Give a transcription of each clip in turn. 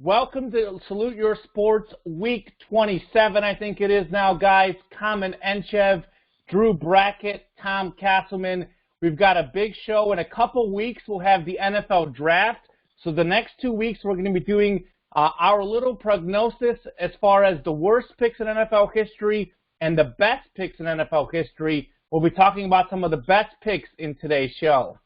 Welcome to Salute Your Sports Week 27, I think it is now, guys. Kamen Enchev, Drew Brackett, Tom Castleman. We've got a big show. In a couple weeks, we'll have the NFL Draft. So the next 2 weeks, we're going to be doing our little prognosis as far as the worst picks in NFL history and the best picks in NFL history. We'll be talking about some of the best picks in today's show.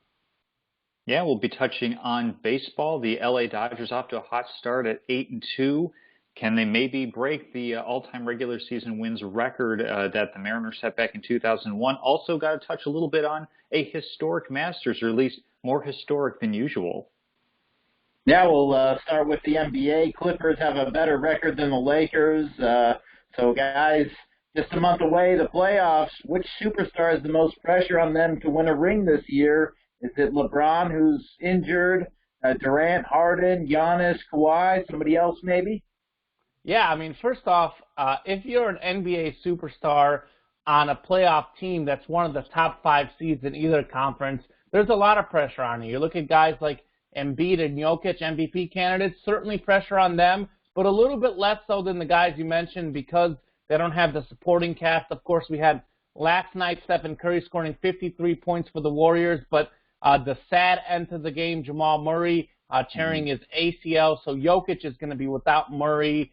Yeah, we'll be touching on baseball. The LA Dodgers off to a hot start at 8-2. Can they maybe break the all-time regular season wins record that the Mariners set back in 2001? Also got to touch a little bit on a historic Masters, or at least more historic than usual. Yeah, we'll start with the NBA. Clippers have a better record than the Lakers. So, guys, just a month away, the playoffs. Which superstar has the most pressure on them to win a ring this year? Is it LeBron, who's injured, Durant, Harden, Giannis, Kawhi, somebody else maybe? Yeah, I mean, first off, if you're an NBA superstar on a playoff team that's one of the top 5 seeds in either conference, there's a lot of pressure on you. You look at guys like Embiid and Jokic, MVP candidates, certainly pressure on them, but a little bit less so than the guys you mentioned because they don't have the supporting cast. Of course, we had last night Stephen Curry scoring 53 points for the Warriors, but the sad end to the game, Jamal Murray tearing his ACL, so Jokic is going to be without Murray.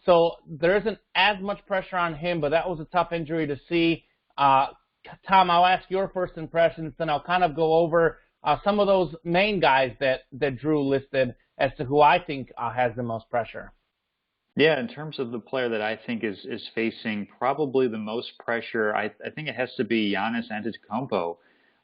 So there isn't as much pressure on him, but that was a tough injury to see. Tom, I'll ask your first impressions, then I'll kind of go over some of those main guys that Drew listed as to who I think has the most pressure. Yeah, in terms of the player that I think is facing probably the most pressure, I think it has to be Giannis Antetokounmpo.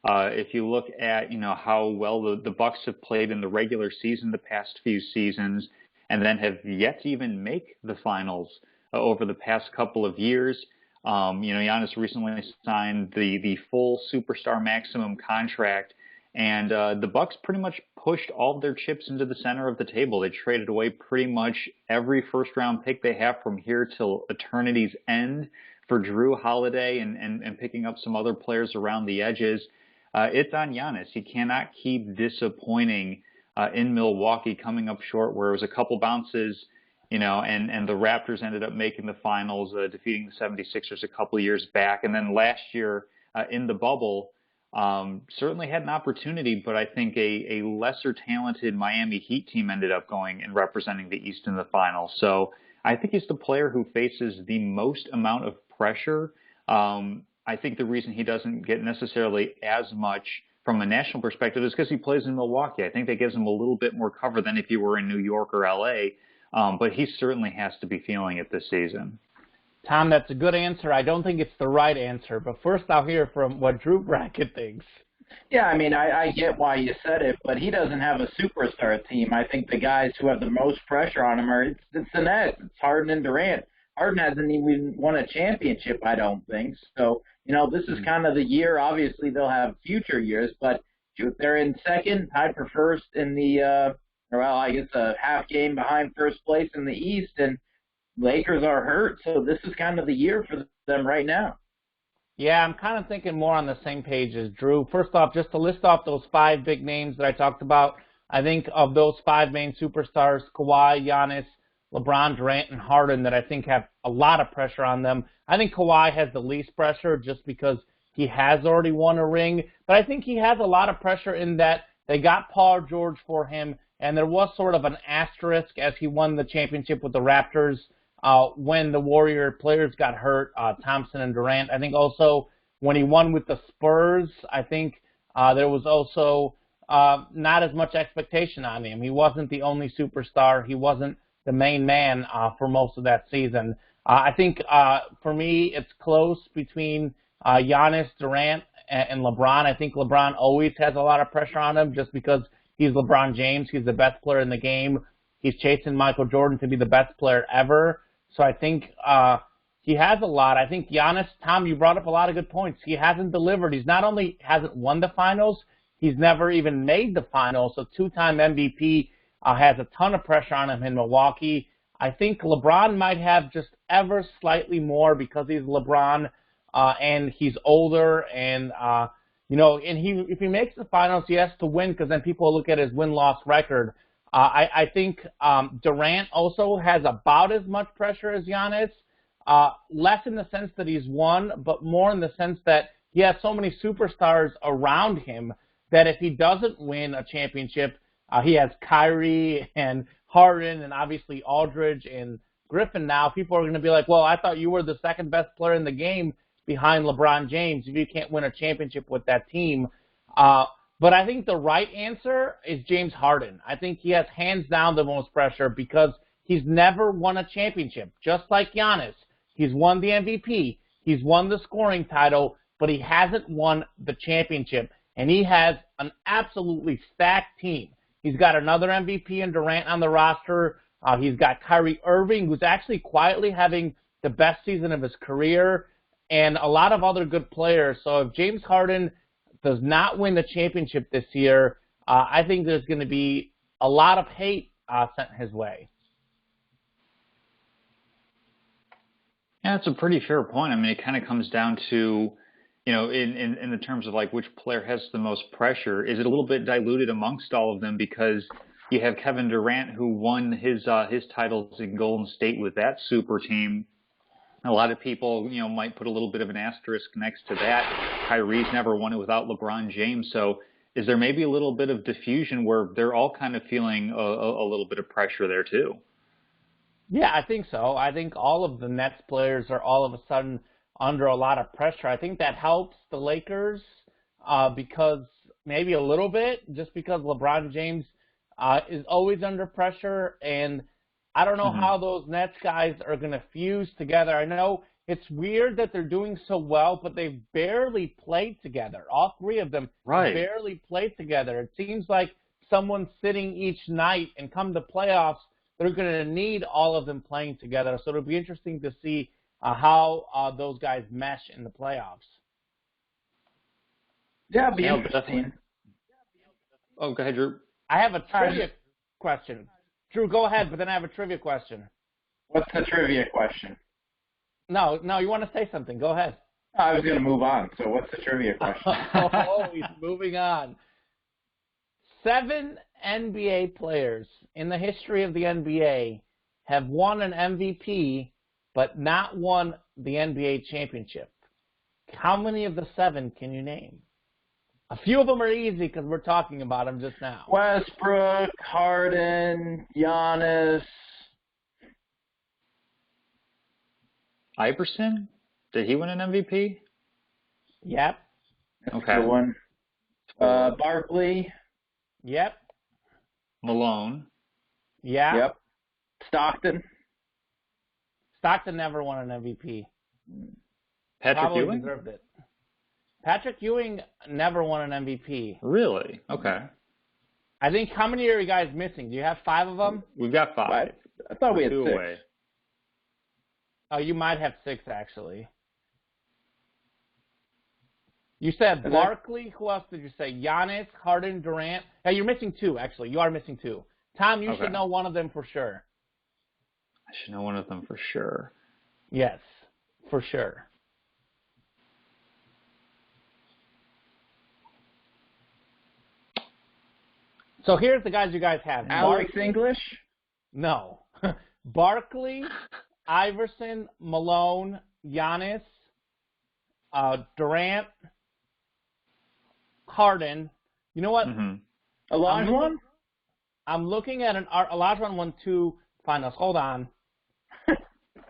If you look at, how well the Bucks have played in the regular season the past few seasons and then have yet to even make the finals over the past couple of years. Giannis recently signed the full superstar maximum contract, and the Bucks pretty much pushed all of their chips into the center of the table. They traded away pretty much every first-round pick they have from here till eternity's end for Drew Holiday and picking up some other players around the edges. It's on Giannis. He cannot keep disappointing in Milwaukee, coming up short where it was a couple bounces, and the Raptors ended up making the finals, defeating the 76ers a couple years back. And then last year in the bubble, certainly had an opportunity, but I think a lesser talented Miami Heat team ended up going and representing the East in the finals. So I think he's the player who faces the most amount of pressure. I think the reason he doesn't get necessarily as much from a national perspective is because he plays in Milwaukee. I think that gives him a little bit more cover than if he were in New York or LA, but he certainly has to be feeling it this season. Tom, that's a good answer. I don't think it's the right answer, but first I'll hear from what Drew Brackett thinks. Yeah, I mean, I get why you said it, but he doesn't have a superstar team. I think the guys who have the most pressure on him it's the net. It's Harden and Durant. Harden hasn't even won a championship, I don't think. So, this is kind of the year. Obviously, they'll have future years, but they're in second, tied for first in the, a half game behind first place in the East, and Lakers are hurt, so this is kind of the year for them right now. Yeah, I'm kind of thinking more on the same page as Drew. First off, just to list off those 5 big names that I talked about, I think of those 5 main superstars, Kawhi, Giannis, LeBron, Durant, and Harden, that I think have a lot of pressure on them. I think Kawhi has the least pressure just because he has already won a ring. But I think he has a lot of pressure in that they got Paul George for him, and there was sort of an asterisk as he won the championship with the Raptors when the Warrior players got hurt, Thompson and Durant. I think also when he won with the Spurs, I think there was also not as much expectation on him. He wasn't the only superstar. He wasn't the main man for most of that season. I think for me, it's close between Giannis, Durant, and LeBron. I think LeBron always has a lot of pressure on him just because he's LeBron James. He's the best player in the game. He's chasing Michael Jordan to be the best player ever. So I think he has a lot. I think Giannis, Tom, you brought up a lot of good points. He hasn't delivered. He's not only hasn't won the finals, he's never even made the finals. So 2-time MVP has a ton of pressure on him in Milwaukee. I think LeBron might have just ever slightly more because he's LeBron and he's older and if he makes the finals, he has to win because then people look at his win-loss record. I think Durant also has about as much pressure as Giannis, less in the sense that he's won, but more in the sense that he has so many superstars around him that if he doesn't win a championship, he has Kyrie and Harden and obviously Aldridge and Griffin now. People are going to be like, well, I thought you were the second best player in the game behind LeBron James if you can't win a championship with that team. But I think the right answer is James Harden. I think he has hands down the most pressure because he's never won a championship. Just like Giannis, he's won the MVP, he's won the scoring title, but he hasn't won the championship. And he has an absolutely stacked team. He's got another MVP in Durant on the roster. He's got Kyrie Irving, who's actually quietly having the best season of his career, and a lot of other good players. So if James Harden does not win the championship this year, I think there's going to be a lot of hate sent his way. Yeah, that's a pretty fair point. I mean, it kind of comes down to, in the terms of like which player has the most pressure. Is it a little bit diluted amongst all of them because you have Kevin Durant who won his titles in Golden State with that super team. A lot of people, might put a little bit of an asterisk next to that. Kyrie's never won it without LeBron James. So is there maybe a little bit of diffusion where they're all kind of feeling a little bit of pressure there too? Yeah, I think so. I think all of the Nets players are all of a sudden under a lot of pressure. I think that helps the Lakers because maybe a little bit, just because LeBron James is always under pressure, and I don't know how those Nets guys are going to fuse together. I know it's weird that they're doing so well, but they've barely played together. All three of them barely played together. It seems like someone's sitting each night, and come the playoffs, they're going to need all of them playing together. So it'll be interesting to see how those guys mesh in the playoffs. Yeah, it'll be interesting. Oh, go ahead, Drew. I have a trivia question. Drew, go ahead, but then I have a trivia question. What's the trivia question? No, you want to say something. Go ahead. I was going to move on, so what's the trivia question? He's moving on. 7 NBA players in the history of the NBA have won an MVP but not won the NBA championship. How many of the 7 can you name? A few of them are easy because we're talking about them just now. Westbrook, Harden, Giannis. Iverson? Did he win an MVP? Yep. That's Okay. a good one. Barkley. Yep. Malone. Yeah. Yep. Stockton. Stockton never won an MVP. Patrick Probably Ewing? deserved it. Patrick Ewing never won an MVP. Really? Okay. I think, how many are you guys missing? Do you have 5 of them? We've got 5. I thought we had 2 6. away. Oh, you might have 6, actually. You said And Barkley. Who else did you say? Giannis, Harden, Durant. Yeah, you're missing 2, actually. You are missing 2. Tom, you should know one of them for sure. I should know one of them for sure. Yes, for sure. So here's the guys you guys have. Alex English? No. Barkley, Iverson, Malone, Giannis, Durant, Harden. You know what? Olajuwon? I'm looking at Olajuwon won 2 finals. Hold on.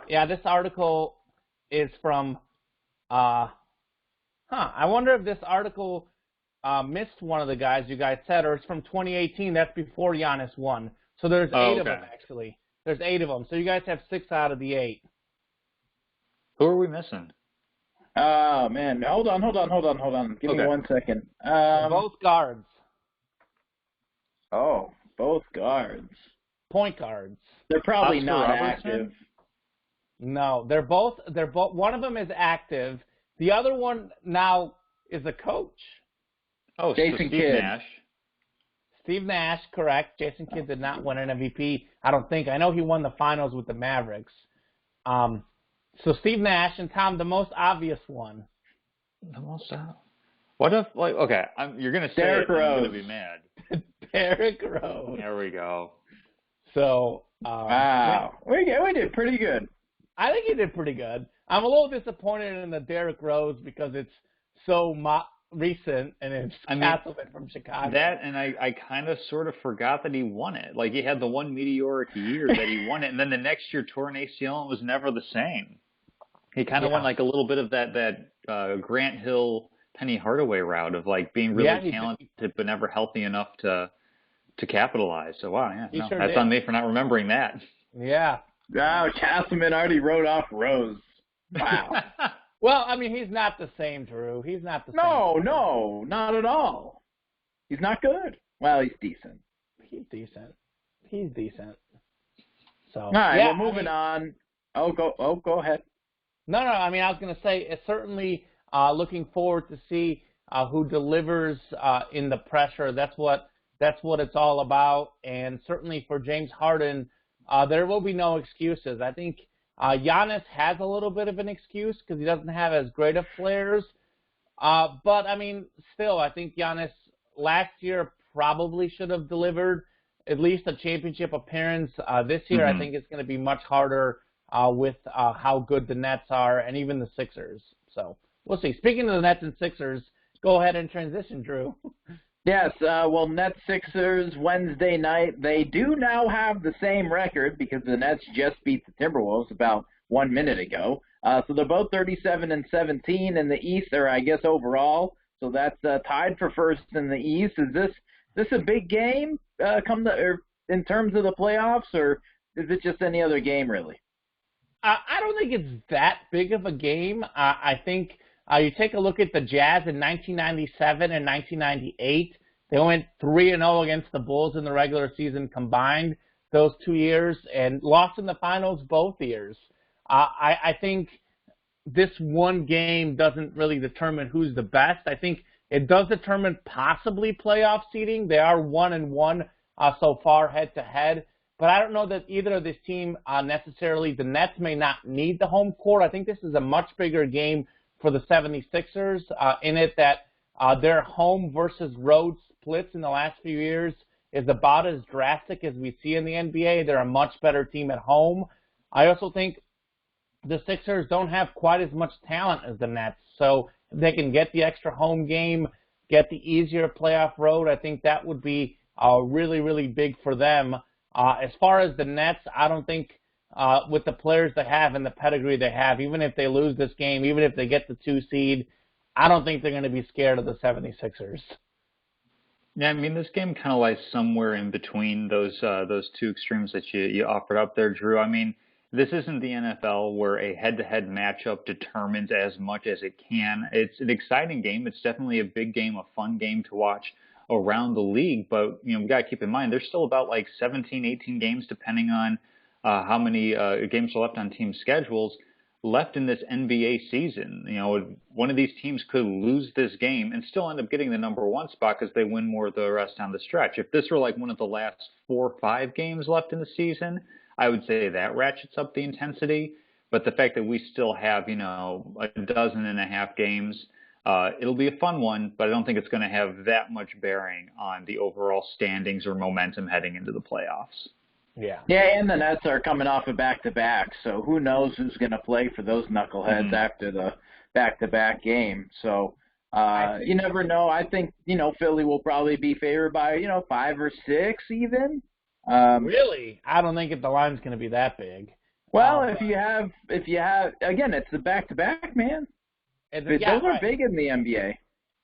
Yeah, this article is from I wonder if this article missed one of the guys you guys said, or it's from 2018. That's before Giannis won. So there's 8 of them, actually. There's 8 of them. So you guys have 6 out of the 8. Who are we missing? Oh, man. Hold on. Give me 1 second. Both guards. Oh, both guards. Point guards. They're probably Oscar not Robertson? active. No, they're both. One of them is active. The other one now is a coach. Oh, Jason Steve Kidd. Nash. Steve Nash, correct. Jason Kidd did not win an MVP, I don't think. I know he won the finals with the Mavericks. So Steve Nash, and Tom, the most obvious one. The most What if, like, okay, you're going to say Derrick it, and I'm Rose. going to be mad. Derrick Rose. There we go. So wow, we did pretty good. I think he did pretty good. I'm a little disappointed in the Derrick Rose because it's so recent and it's Castleman from Chicago. That, and I kind of sort of forgot that he won it. Like, he had the one meteoric year that he won it, and then the next year tore an ACL and was never the same. He kind of went like a little bit of that Grant Hill, Penny Hardaway route of like being really talented but never healthy enough to capitalize. So wow, that's on me for not remembering that. Yeah. Wow, Castleman already wrote off Rose. Wow. Well, I mean, he's not the same, Drew. He's not the same. No, not at all. He's not good. Well, he's decent. He's decent. So. All right, well, moving on. Go ahead. No. I mean, I was going to say, it's certainly looking forward to see who delivers in the pressure. That's what it's all about. And certainly for James Harden, there will be no excuses. I think Giannis has a little bit of an excuse because he doesn't have as great of players. But, I mean, still, I think Giannis last year probably should have delivered at least a championship appearance. This year, I think it's going to be much harder with how good the Nets are and even the Sixers. So we'll see. Speaking of the Nets and Sixers, go ahead and transition, Drew. Yes, well, Nets Sixers Wednesday night. They do now have the same record because the Nets just beat the Timberwolves about 1 minute ago. So they're both 37-17 in the East, or I guess overall. So that's tied for first in the East. Is this a big game in terms of the playoffs, or is it just any other game really? I don't think it's that big of a game. I think you take a look at the Jazz in 1997 and 1998. They went 3-0 against the Bulls in the regular season combined those 2 years and lost in the finals both years. I think this one game doesn't really determine who's the best. I think it does determine possibly playoff seeding. They are 1-1 so far head-to-head. But I don't know that either of this team necessarily, the Nets may not need the home court. I think this is a much bigger game for the 76ers in it that their home versus road splits in the last few years is about as drastic as we see in the NBA. They're a much better team at home. I also think the Sixers don't have quite as much talent as the Nets. So if they can get the extra home game, get the easier playoff road, I think that would be really, really big for them. As far as the Nets, I don't think with the players they have and the pedigree they have, even if they lose this game, even if they get the 2 seed, I don't think they're going to be scared of the 76ers. Yeah, I mean, this game kind of lies somewhere in between those two extremes that you offered up there, Drew. I mean, this isn't the NFL where a head-to-head matchup determines as much as it can. It's an exciting game. It's definitely a big game, a fun game to watch around the league, but we got to keep in mind there's still about like 17, 18 games, depending on how many games are left on team schedules left in this NBA season. One of these teams could lose this game and still end up getting the number 1 spot because they win more of the rest on the stretch. If this were like one of the last 4 or 5 games left in the season, I would say that ratchets up the intensity. But the fact that we still have, a 12.5 games, it'll be a fun one, but I don't think it's going to have that much bearing on the overall standings or momentum heading into the playoffs. Yeah, and the Nets are coming off a back-to-back, so who knows who's going to play for those knuckleheads after the back-to-back game. So you never know. I think, Philly will probably be favored by, 5 or 6 even. Really? I don't think the line's going to be that big. Well, if you have, again, it's the back-to-back, man. Those are big in the NBA.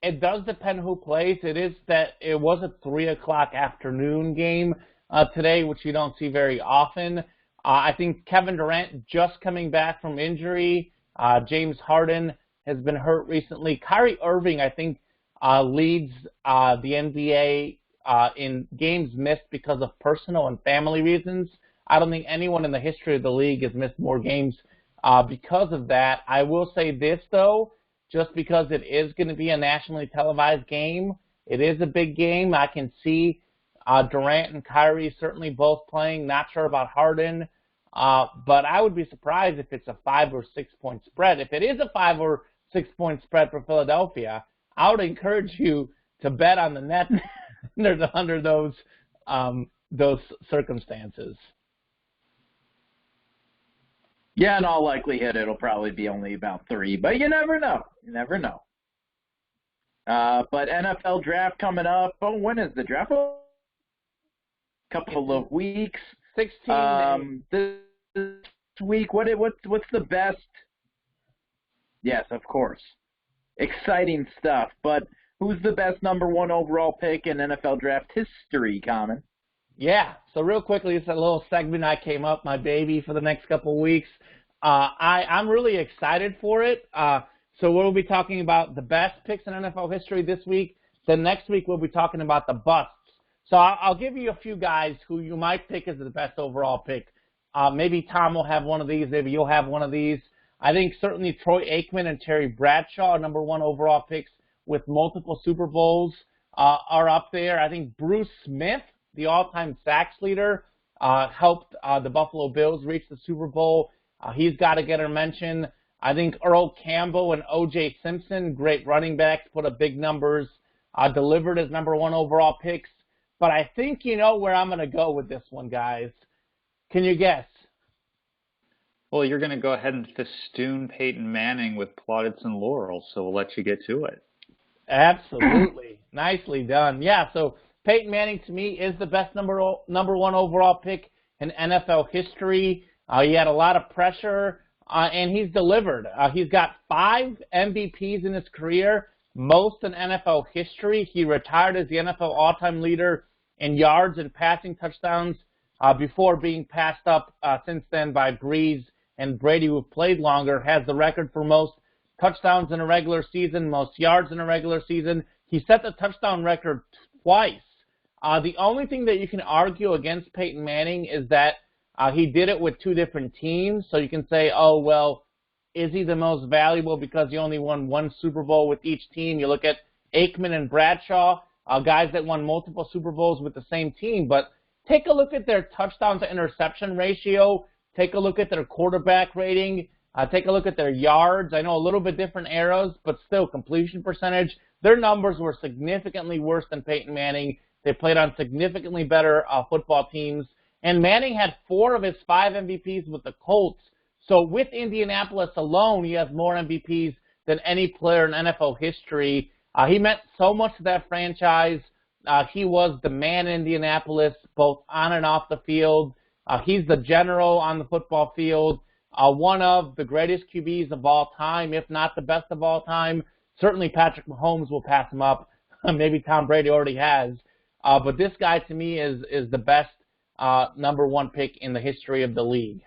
It does depend who plays. It was a 3:00 afternoon game today, which you don't see very often. I think Kevin Durant just coming back from injury. James Harden has been hurt recently. Kyrie Irving, I think, leads the NBA in games missed because of personal and family reasons. I don't think anyone in the history of the league has missed more games because of that. I will say this, though, just because it is going to be a nationally televised game. It is a big game. I can see Durant and Kyrie certainly both playing. Not sure about Harden, but I would be surprised if it's a 5 or 6 point spread. If it is a 5 or 6 point spread for Philadelphia, I would encourage you to bet on the Nets under those circumstances. Yeah, in all likelihood, it'll probably be only about 3, but you never know. You never know. But NFL draft coming up. Oh, when is the draft? A couple of weeks. 16 days. This week, what's the best? Yes, of course. Exciting stuff. But who's the best number 1 overall pick in NFL draft history, Common? Yeah. So real quickly, it's a little segment I came up, my baby, for the next couple of weeks. I'm really excited for it. So we'll be talking about the best picks in NFL history this week. Then next week we'll be talking about the busts. So I'll give you a few guys who you might pick as the best overall pick. Maybe Tom will have one of these. Maybe you'll have one of these. I think certainly Troy Aikman and Terry Bradshaw, number 1 overall picks with multiple Super Bowls, are up there. I think Bruce Smith, the all-time sacks leader, helped the Buffalo Bills reach the Super Bowl. He's got to get a mention. I think Earl Campbell and O.J. Simpson, great running backs, put up big numbers, delivered as number 1 overall picks. But I think you know where I'm going to go with this one, guys. Can you guess? Well, you're going to go ahead and festoon Peyton Manning with plaudits and laurels, so we'll let you get to it. Absolutely. Nicely done. Yeah, so Peyton Manning, to me, is the best number 1 overall pick in NFL history. He had a lot of pressure, and he's delivered. He's got 5 MVPs in his career, most in NFL history. He retired as the NFL all-time leader in yards and passing touchdowns before being passed up since then by Breeze and Brady, who have played longer, has the record for most touchdowns in a regular season, most yards in a regular season. He set the touchdown record twice. The only thing that you can argue against Peyton Manning is that he did it with 2 different teams. So you can say, oh, well, is he the most valuable because he only won 1 Super Bowl with each team? You look at Aikman and Bradshaw, guys that won multiple Super Bowls with the same team. But take a look at their touchdown to interception ratio. Take a look at their quarterback rating. Take a look at their yards. I know a little bit different eras, but still completion percentage. Their numbers were significantly worse than Peyton Manning. They played on significantly better football teams. And Manning had 4 of his 5 MVPs with the Colts. So with Indianapolis alone, he has more MVPs than any player in NFL history. He meant so much to that franchise. He was the man in Indianapolis, both on and off the field. He's the general on the football field. One of the greatest QBs of all time, if not the best of all time. Certainly Patrick Mahomes will pass him up. Maybe Tom Brady already has. But this guy, to me, is the best number 1 pick in the history of the league.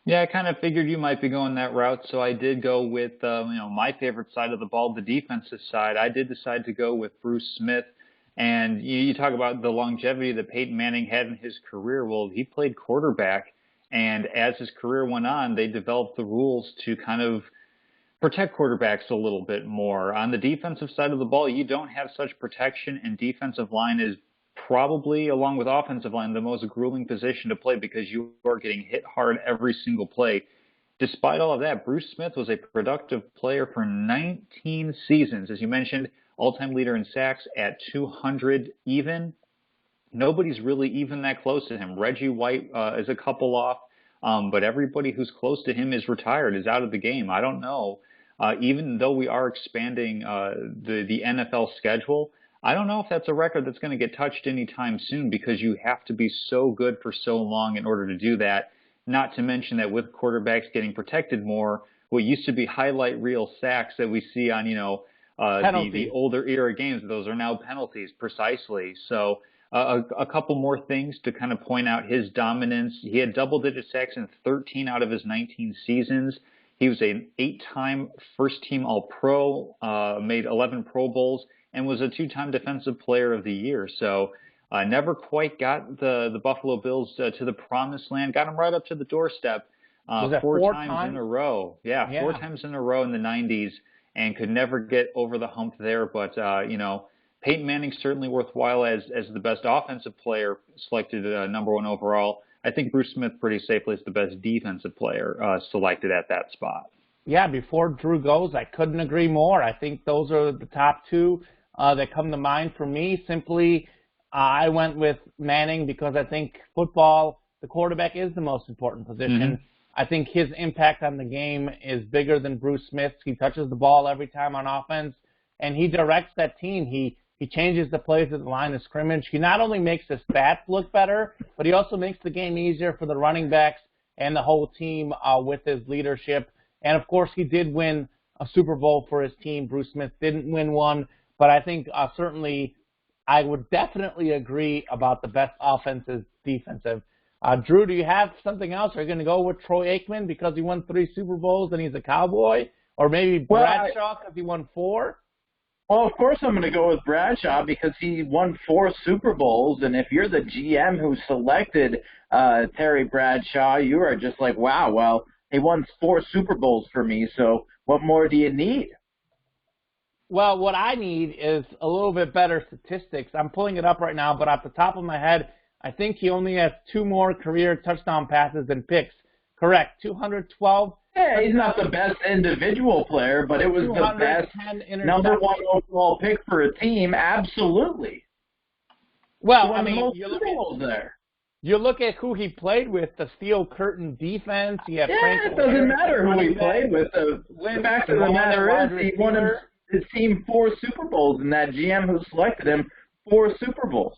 Yeah, I kind of figured you might be going that route, so I did go with my favorite side of the ball, the defensive side. I did decide to go with Bruce Smith. And you talk about the longevity that Peyton Manning had in his career. Well, he played quarterback, and as his career went on, they developed the rules to kind of protect quarterbacks a little bit more. On the defensive side of the ball, you don't have such protection, and defensive line is probably, along with offensive line, the most grueling position to play because you are getting hit hard every single play. Despite all of that, Bruce Smith was a productive player for 19 seasons. As you mentioned, all-time leader in sacks at 200 even. Nobody's really even that close to him. Reggie White is a couple off, but everybody who's close to him is retired, is out of the game. I don't know. Even though we are expanding the NFL schedule, I don't know if that's a record that's going to get touched anytime soon because you have to be so good for so long in order to do that. Not to mention that with quarterbacks getting protected more, what used to be highlight reel sacks that we see on, the older era games, those are now penalties, precisely. So a couple more things to kind of point out his dominance. He had double-digit sacks in 13 out of his 19 seasons. He was an 8-time first-team All-Pro, made 11 Pro Bowls, and was a 2-time Defensive Player of the Year. So never quite got the Buffalo Bills to the promised land. Got them right up to the doorstep 4 times in a row. Yeah, 4 times in a row in the 90s. And could never get over the hump there. But, Peyton Manning's certainly worthwhile as the best offensive player selected number 1 overall. I think Bruce Smith pretty safely is the best defensive player selected at that spot. Yeah, before Drew goes, I couldn't agree more. I think those are the top 2. that come to mind for me. Simply, I went with Manning because I think football, the quarterback is the most important position. Mm-hmm. I think his impact on the game is bigger than Bruce Smith's. He touches the ball every time on offense, and he directs that team. He changes the plays at the line of scrimmage. He not only makes the stats look better, but he also makes the game easier for the running backs and the whole team with his leadership. And, of course, he did win a Super Bowl for his team. Bruce Smith didn't win one, but I think certainly I would definitely agree about the best offense is defensive. Drew, do you have something else? Are you going to go with Troy Aikman because he won 3 Super Bowls and he's a Cowboy? Or maybe Bradshaw because he won 4? Well, of course I'm going to go with Bradshaw because he won 4 Super Bowls, and if you're the GM who selected Terry Bradshaw, you are just like, wow, well, he won 4 Super Bowls for me, so what more do you need? Well, what I need is a little bit better statistics. I'm pulling it up right now, but off the top of my head, I think he only has 2 more career touchdown passes than picks. Correct, 212. Yeah, he's not the best individual player, but it was the best number 1 overall pick for a team, absolutely. Well, I mean, you look at who he played with, the Steel Curtain defense. It doesn't matter who he played with. The fact of the matter is he won his team 4 Super Bowls, and that GM who selected him 4 Super Bowls.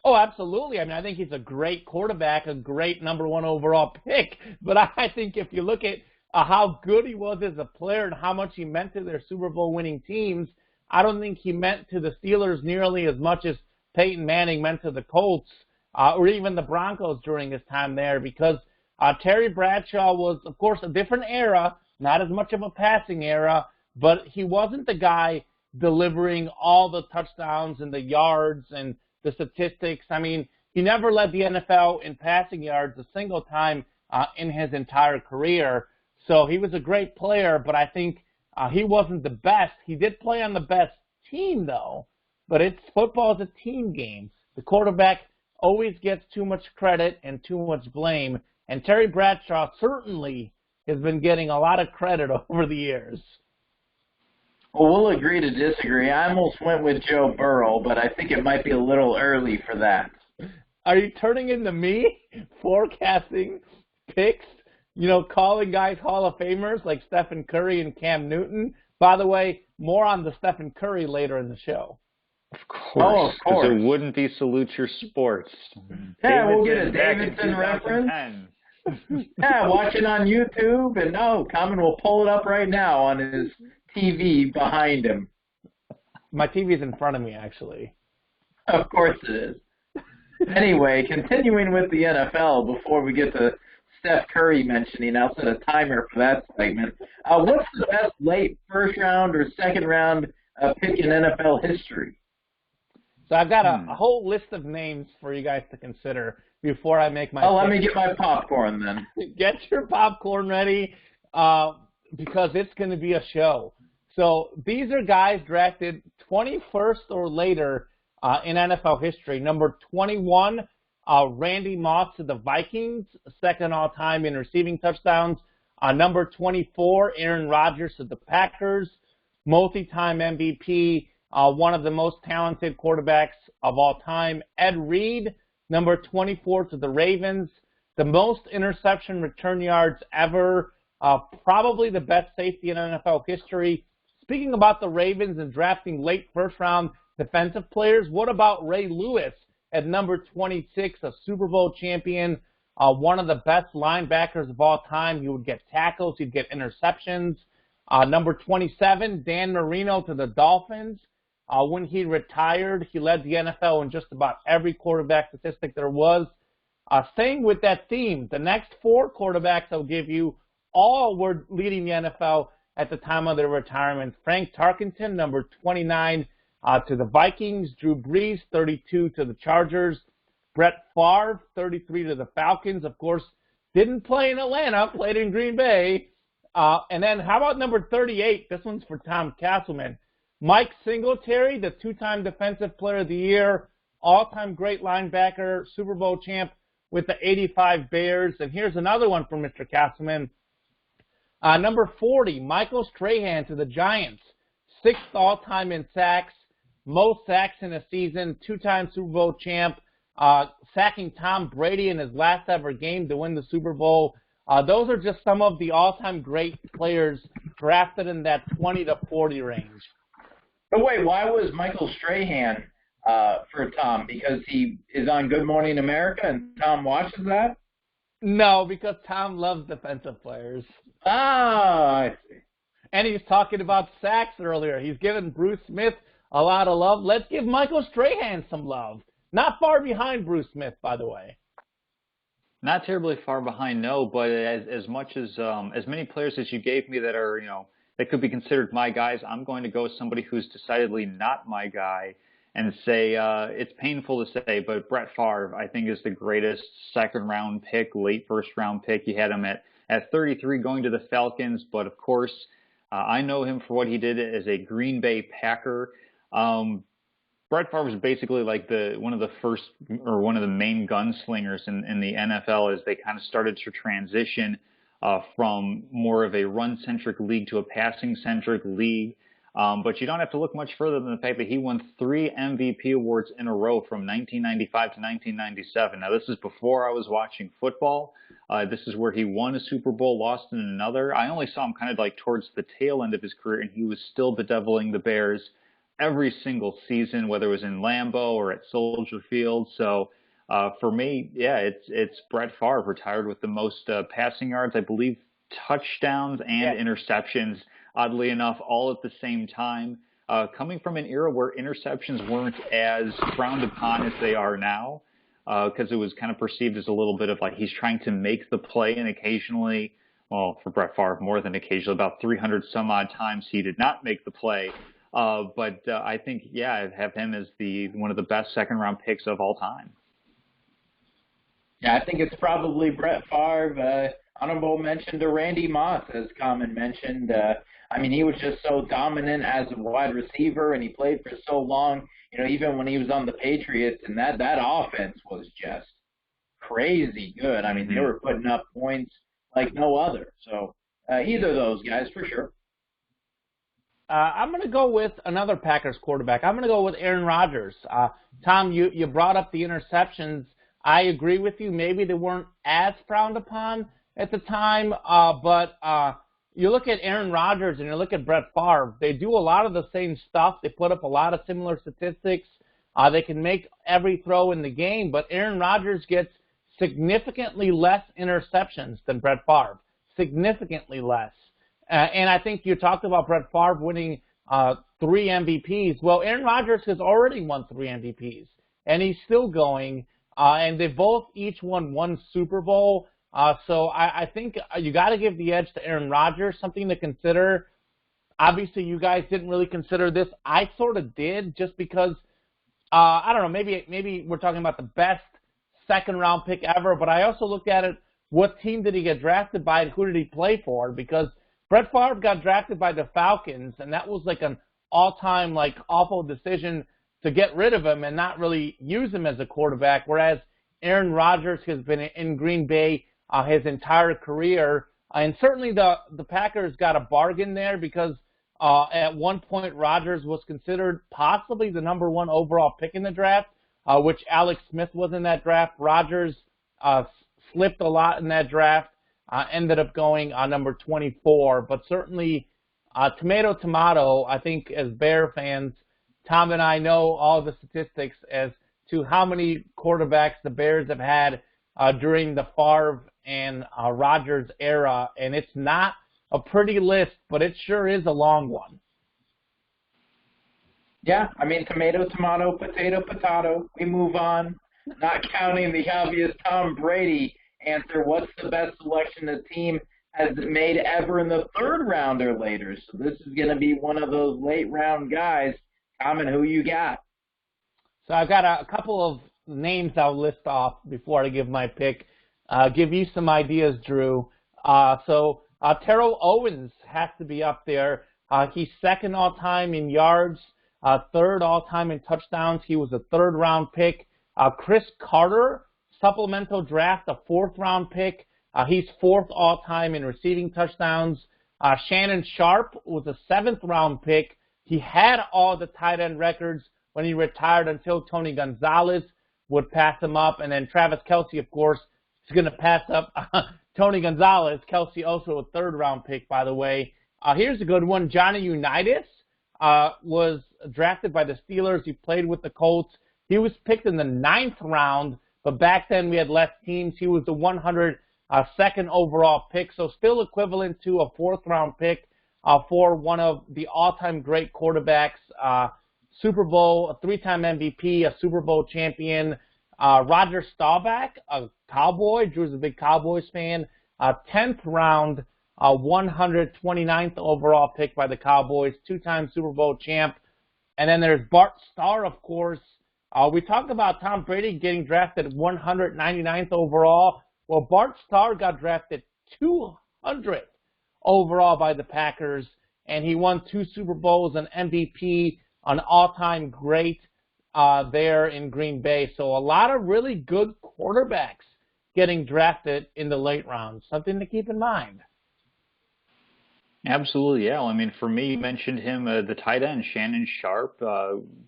Oh, absolutely. I mean, I think he's a great quarterback, a great number 1 overall pick. But I think if you look at how good he was as a player and how much he meant to their Super Bowl winning teams, I don't think he meant to the Steelers nearly as much as Peyton Manning meant to the Colts or even the Broncos during his time there, because Terry Bradshaw was, of course, a different era, not as much of a passing era, but he wasn't the guy delivering all the touchdowns and the yards and the statistics. I mean, he never led the NFL in passing yards a single time in his entire career. So he was a great player, but I think he wasn't the best. He did play on the best team, though, but football is a team game. The quarterback always gets too much credit and too much blame, and Terry Bradshaw certainly has been getting a lot of credit over the years. Well, we'll agree to disagree. I almost went with Joe Burrow, but I think it might be a little early for that. Are you turning into me forecasting picks? Calling guys Hall of Famers like Stephen Curry and Cam Newton. By the way, more on the Stephen Curry later in the show. Of course. Because it wouldn't be Salute Your Sports. Yeah, we'll get a Davidson reference. Yeah, watch it on YouTube, and Common will pull it up right now on his TV behind him. My TV's in front of me, actually. Of course it is. Anyway, continuing with the NFL before we get to Steph Curry mentioning, I'll set a timer for that segment. What's the best late first round or second round pick in NFL history? So I've got a whole list of names for you guys to consider before I make my pick. Let me get my popcorn then. Get your popcorn ready because it's going to be a show. So these are guys drafted 21st or later in NFL history. Number 21, Randy Moss to the Vikings, second all-time in receiving touchdowns. Number 24, Aaron Rodgers to the Packers, multi-time MVP, one of the most talented quarterbacks of all time. Ed Reed, number 24 to the Ravens, the most interception return yards ever, probably the best safety in NFL history. Speaking about the Ravens and drafting late first-round defensive players, what about Ray Lewis at number 26, a Super Bowl champion, one of the best linebackers of all time? He would get tackles, he'd get interceptions. Number 27, Dan Marino to the Dolphins. When he retired, he led the NFL in just about every quarterback statistic there was. Staying with that theme, the next 4 quarterbacks I'll give you all were leading the NFL at the time of their retirement. Frank Tarkenton, number 29, to the Vikings. Drew Brees, 32, to the Chargers. Brett Favre, 33, to the Falcons. Of course, didn't play in Atlanta, played in Green Bay. And then how about number 38? This one's for Tom Castleman. Mike Singletary, the 2-time Defensive Player of the Year, all-time great linebacker, Super Bowl champ with the 85 Bears. And here's another one from Mr. Castleman. Number 40, Michael Strahan to the Giants, 6th all-time in sacks, most sacks in a season, two-time Super Bowl champ, sacking Tom Brady in his last ever game to win the Super Bowl. Those are just some of the all-time great players drafted in that 20 to 40 range. But wait, why was Michael Strahan for Tom? Because he is on Good Morning America and Tom watches that? No, because Tom loves defensive players. Ah, I see. And he's talking about sacks earlier. He's giving Bruce Smith a lot of love. Let's give Michael Strahan some love. Not far behind Bruce Smith, by the way. Not terribly far behind, no. But as much as many players as you gave me that are that could be considered my guys, I'm going to go with somebody who's decidedly not my guy and say it's painful to say, but Brett Favre I think is the greatest second-round pick, late first-round pick. You had him at 33 going to the Falcons, but of course I know him for what he did as a Green Bay Packer. Brett Favre was basically like one of the main gunslingers in the NFL as they kind of started to transition from more of a run-centric league to a passing-centric league. But you don't have to look much further than the fact that he won 3 MVP awards in a row from 1995 to 1997. Now, this is before I was watching football. This is where he won a Super Bowl, lost in another. I only saw him kind of like towards the tail end of his career, and he was still bedeviling the Bears every single season, whether it was in Lambeau or at Soldier Field. So for me, yeah, it's Brett Favre, retired with the most passing yards, I believe, touchdowns and interceptions, oddly enough, all at the same time. Coming from an era where interceptions weren't as frowned upon as they are now, because it was kind of perceived as a little bit of like he's trying to make the play, and occasionally, well, for Brett Favre, more than occasionally, about 300 some odd times he did not make the play. But I think, yeah, I have him as one of the best second-round picks of all time. Yeah, I think it's probably Brett Favre. Honorable mention to Randy Moss, as Common mentioned. I mean, he was just so dominant as a wide receiver, and he played for so long. Even when he was on the Patriots, and that offense was just crazy good. I mean, they were putting up points like no other. So either of those guys for sure. I'm going to go with another Packers quarterback. I'm going to go with Aaron Rodgers. Tom, you brought up the interceptions. I agree with you. Maybe they weren't as frowned upon at the time, but you look at Aaron Rodgers and you look at Brett Favre, they do a lot of the same stuff. They put up a lot of similar statistics. They can make every throw in the game, but Aaron Rodgers gets significantly less interceptions than Brett Favre, significantly less. And I think you talked about Brett Favre winning 3 MVPs. Well, Aaron Rodgers has already won 3 MVPs, and he's still going. And they both each won 1 Super Bowl. So I think you got to give the edge to Aaron Rodgers, something to consider. Obviously, you guys didn't really consider this. I sort of did, just because, I don't know, maybe we're talking about the best second-round pick ever, but I also looked at it, what team did he get drafted by and who did he play for? Because Brett Favre got drafted by the Falcons, and that was like an all-time like awful decision to get rid of him and not really use him as a quarterback, whereas Aaron Rodgers has been in Green Bay his entire career. And certainly the Packers got a bargain there because at one point Rodgers was considered possibly the number 1 overall pick in the draft, which Alex Smith was in that draft. Rodgers slipped a lot in that draft. Ended up going number 24, but certainly tomato, I think as Bear fans, Tom and I know all the statistics as to how many quarterbacks the Bears have had during the Favre and Rodgers era, and it's not a pretty list, but it sure is a long one. Yeah, I mean, tomato, potato, we move on. Not counting the obvious Tom Brady answer, what's the best selection the team has made ever in the 3rd round or later? So this is going to be one of those late round guys. Common, who you got? So I've got a couple of names I'll list off before I give my pick. Give you some ideas, Drew. So Terrell Owens has to be up there. He's 2nd all-time in yards, 3rd all-time in touchdowns. He was a 3rd round pick. Chris Carter, supplemental draft, a 4th round pick. He's 4th all-time in receiving touchdowns. Shannon Sharp was a 7th round pick, He had all the tight end records when he retired until Tony Gonzalez would pass him up. And then Travis Kelce, of course, is going to pass up Tony Gonzalez. Kelce also a third-round pick, by the way. Here's a good one. Johnny Unitas was drafted by the Steelers. He played with the Colts. He was picked in the 9th round, but back then we had less teams. He was the 102nd overall pick, so still equivalent to a 4th-round pick for one of the all-time great quarterbacks. Super Bowl, a 3-time MVP, a Super Bowl champion. Roger Staubach, a Cowboy. Drew's a big Cowboys fan. 10th round, 129th overall pick by the Cowboys, 2-time Super Bowl champ. And then there's Bart Starr, of course. We talked about Tom Brady getting drafted 199th overall. Well, Bart Starr got drafted 200th overall by the Packers, and he won 2 Super Bowls, an MVP, an all-time great there in Green Bay. So a lot of really good quarterbacks getting drafted in the late rounds. Something to keep in mind. Absolutely, yeah. I mean, for me, you mentioned him, the tight end, Shannon Sharp.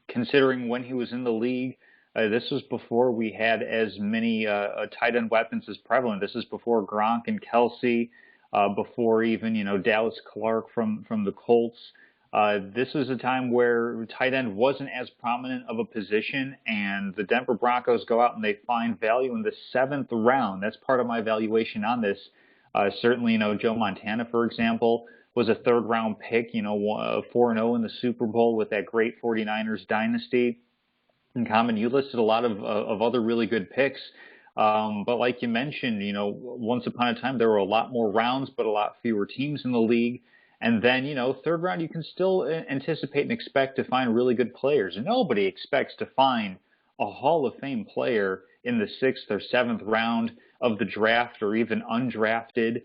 Considering when he was in the league, this was before we had as many tight end weapons as prevalent. This is before Gronk and Kelce, before even, Dallas Clark from the Colts. This was a time where tight end wasn't as prominent of a position, and the Denver Broncos go out and they find value in the 7th round. That's part of my evaluation on this. Certainly, Joe Montana, for example, was a 3rd-round pick, 4-0 in the Super Bowl with that great 49ers dynasty. In common, you listed a lot of other really good picks. But like you mentioned, once upon a time, there were a lot more rounds, but a lot fewer teams in the league. And then, 3rd round, you can still anticipate and expect to find really good players. Nobody expects to find a Hall of Fame player in the 6th or 7th round of the draft or even undrafted.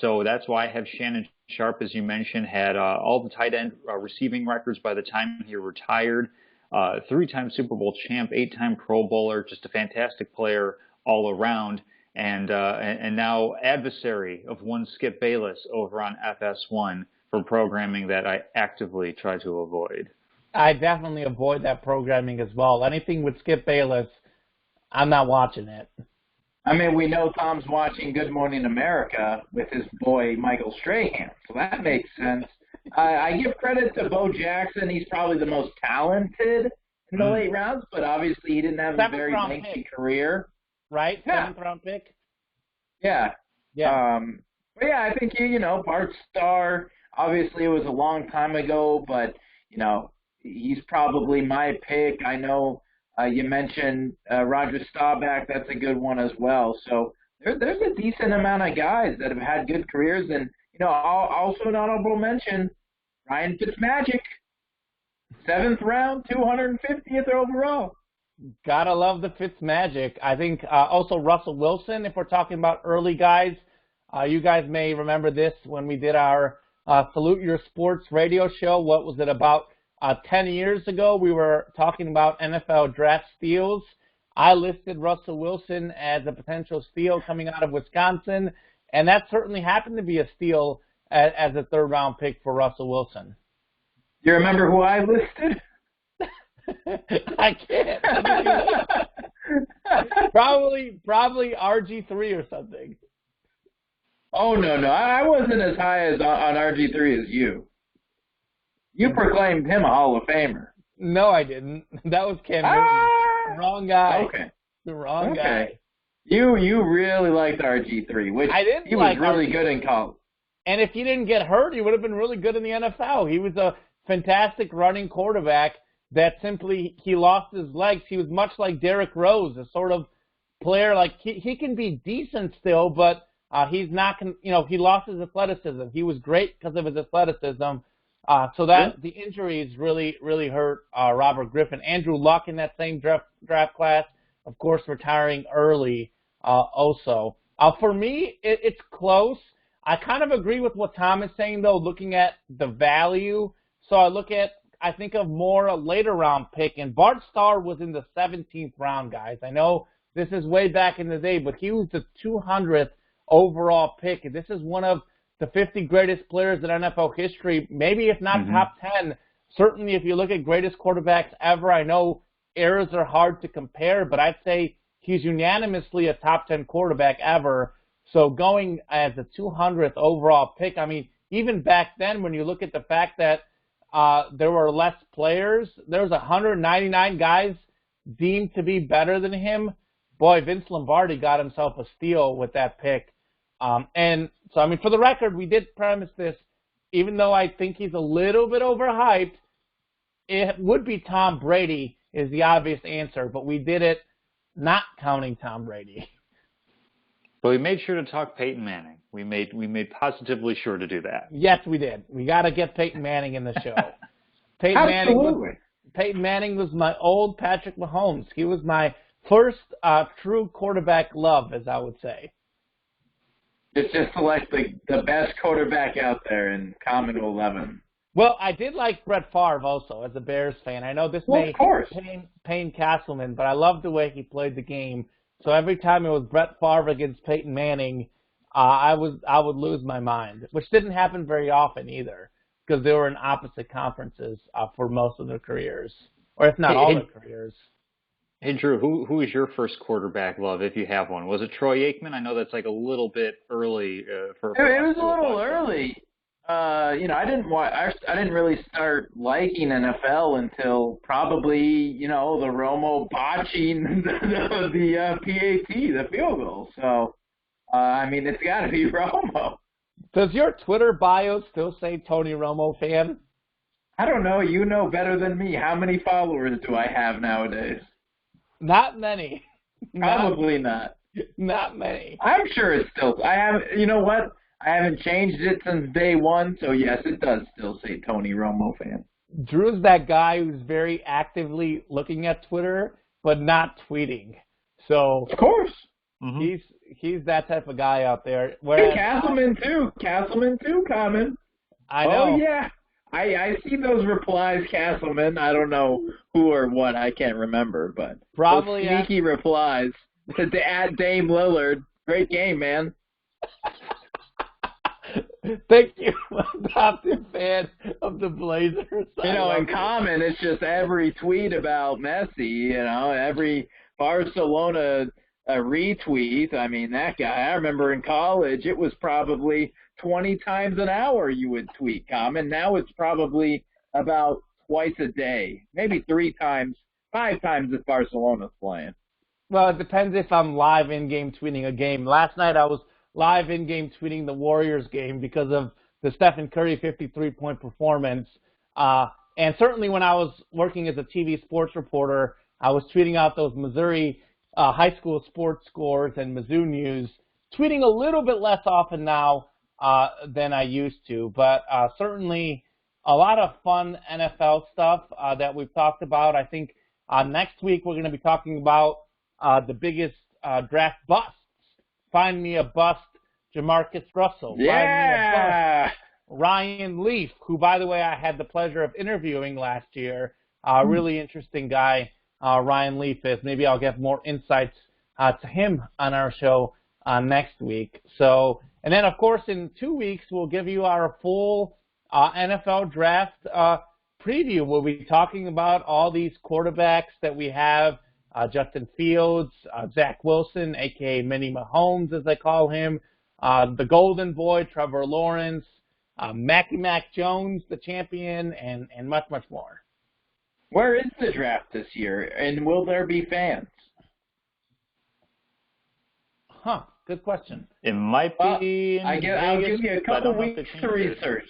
So that's why I have Shannon Sharp, as you mentioned, had all the tight end receiving records by the time he retired. 3-time Super Bowl champ, 8-time Pro Bowler, just a fantastic player all around. And now adversary of one Skip Bayless over on FS1 for programming that I actively try to avoid. I definitely avoid that programming as well. Anything with Skip Bayless, I'm not watching it. I mean, we know Tom's watching Good Morning America with his boy Michael Strahan, so that makes sense. I give credit to Bo Jackson. He's probably the most talented in the late rounds, but obviously he didn't have a very lengthy career. Right? Yeah. 7th-round pick? Yeah. Yeah. But yeah, I think, Bart Starr, obviously it was a long time ago, but, he's probably my pick. I know you mentioned Roger Staubach. That's a good one as well. So there's a decent amount of guys that have had good careers. And, also an honorable mention, Ryan Fitzmagic, 7th round, 250th overall. Gotta love the Fitzmagic. I think also Russell Wilson, if we're talking about early guys. You guys may remember this when we did our Salute Your Sports radio show. What was it, about 10 years ago? We were talking about NFL draft steals. I listed Russell Wilson as a potential steal coming out of Wisconsin, and that certainly happened to be a steal as a 3rd-round pick for Russell Wilson. Do you remember who I listed? I can't. Probably RG3 or something. Oh, no. I wasn't as high as on RG3 as you. You proclaimed him a Hall of Famer. No, I didn't. That was Cam Newton. Wrong guy. Okay. The wrong guy. You really liked RG3, which I didn't he was like really RG3. good in college. And if he didn't get hurt, he would have been really good in the NFL. He was a fantastic running quarterback that simply he lost his legs. He was much like Derrick Rose, a sort of player like he can be decent still, but he's not. He lost his athleticism. He was great because of his athleticism. So that the injuries really hurt Robert Griffin. Andrew Luck in that same draft class, of course, retiring early also. For me, it's close. I kind of agree with what Tom is saying, though, looking at the value. So I think of more a later round pick, and Bart Starr was in the 17th round, guys. I know this is way back in the day, but he was the 200th overall pick. And this is one of the 50 greatest players in NFL history, maybe if not top 10 certainly if you look at greatest quarterbacks ever, I know eras are hard to compare, but I'd say he's unanimously a top 10 quarterback ever. So going as the 200th overall pick, I mean, even back then when you look at the fact that there were less players, there was 199 guys deemed to be better than him. Boy, Vince Lombardi got himself a steal with that pick. And so, I mean, for the record, we did premise this, even though I think he's a little bit overhyped, it would be Tom Brady is the obvious answer, but we did it not counting Tom Brady. But we made sure to talk Peyton Manning. We made positively sure to do that. Yes, we did. We got to get Peyton Manning in the show. Peyton Manning was my old Patrick Mahomes. He was my first true quarterback love, as I would say. It's just select the best quarterback out there in Common 11. Well, I did like Brett Favre also as a Bears fan. I know this may pain Castleman, but I loved the way he played the game. So every time it was Brett Favre against Peyton Manning, I would lose my mind, which didn't happen very often either, because they were in opposite conferences for most of their careers, or if not all their careers. Hey, Drew, who is your first quarterback love, if you have one? Was it Troy Aikman? I know that's like a little bit early for it was a little early. I didn't really start liking NFL until probably, the Romo botching the PAT, the field goal. So, it's got to be Romo. Does your Twitter bio still say Tony Romo fan? I don't know. You know better than me. How many followers do I have nowadays? Not many. Probably not. Not many. I'm sure it's still. I haven't. You know what? I haven't changed it since day one, so yes, it does still say Tony Romo fan. Drew's that guy who's very actively looking at Twitter, but not tweeting. So of course, he's that type of guy out there. Hey, Castleman too, Common. I know. Oh yeah, I see those replies, Castleman. I don't know who or what, I can't remember, but probably those sneaky replies to add Dame Lillard. Great game, man. Thank you, adopted fan of the Blazers. In common, it's just every tweet about Messi, every Barcelona retweet. I mean, that guy, I remember in college, it was probably 20 times an hour you would tweet Common. Now it's probably about twice a day, maybe 3 times, 5 times if Barcelona's playing. Well, it depends if I'm live in-game tweeting a game. Last night I was live in-game tweeting the Warriors game because of the Stephen Curry 53-point performance. And certainly when I was working as a TV sports reporter, I was tweeting out those Missouri high school sports scores and Mizzou news, tweeting a little bit less often now than I used to. But certainly a lot of fun NFL stuff that we've talked about. I think next week we're going to be talking about the biggest draft busts. Find me a bust, Jamarcus Russell. Yeah. Find me a bust, Ryan Leaf, who, by the way, I had the pleasure of interviewing last year. Really interesting guy, Ryan Leaf is. Maybe I'll get more insights to him on our show next week. So, and then, of course, in 2 weeks, we'll give you our full NFL draft preview. We'll be talking about all these quarterbacks that we have. Justin Fields, Zach Wilson, a.k.a. Mini Mahomes, as they call him, the Golden Boy, Trevor Lawrence, Mackie Mac Jones, the champion, and much, much more. Where is the draft this year, and will there be fans? Huh, good question. It might be I'll give you a couple weeks to research.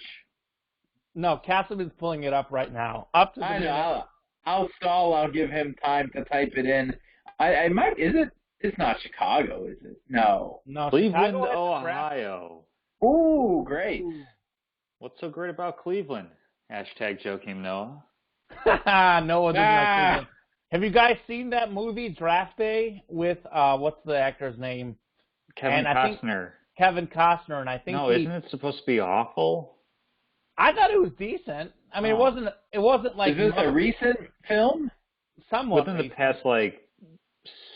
No, Castleman's pulling it up right now. Up to the I know. I'll stall. I'll give him time to type it in. I might. Is it? It's not Chicago, is it? No. Cleveland, Ohio. Ooh, great. What's so great about Cleveland? Hashtag Joakim Noah. Noah doesn't like Cleveland. Have you guys seen that movie Draft Day with what's the actor's name? Kevin Costner. Kevin Costner, and I think isn't it supposed to be awful? I thought it was decent. I mean, it wasn't like. Is this a recent film? Somewhat within recent. the past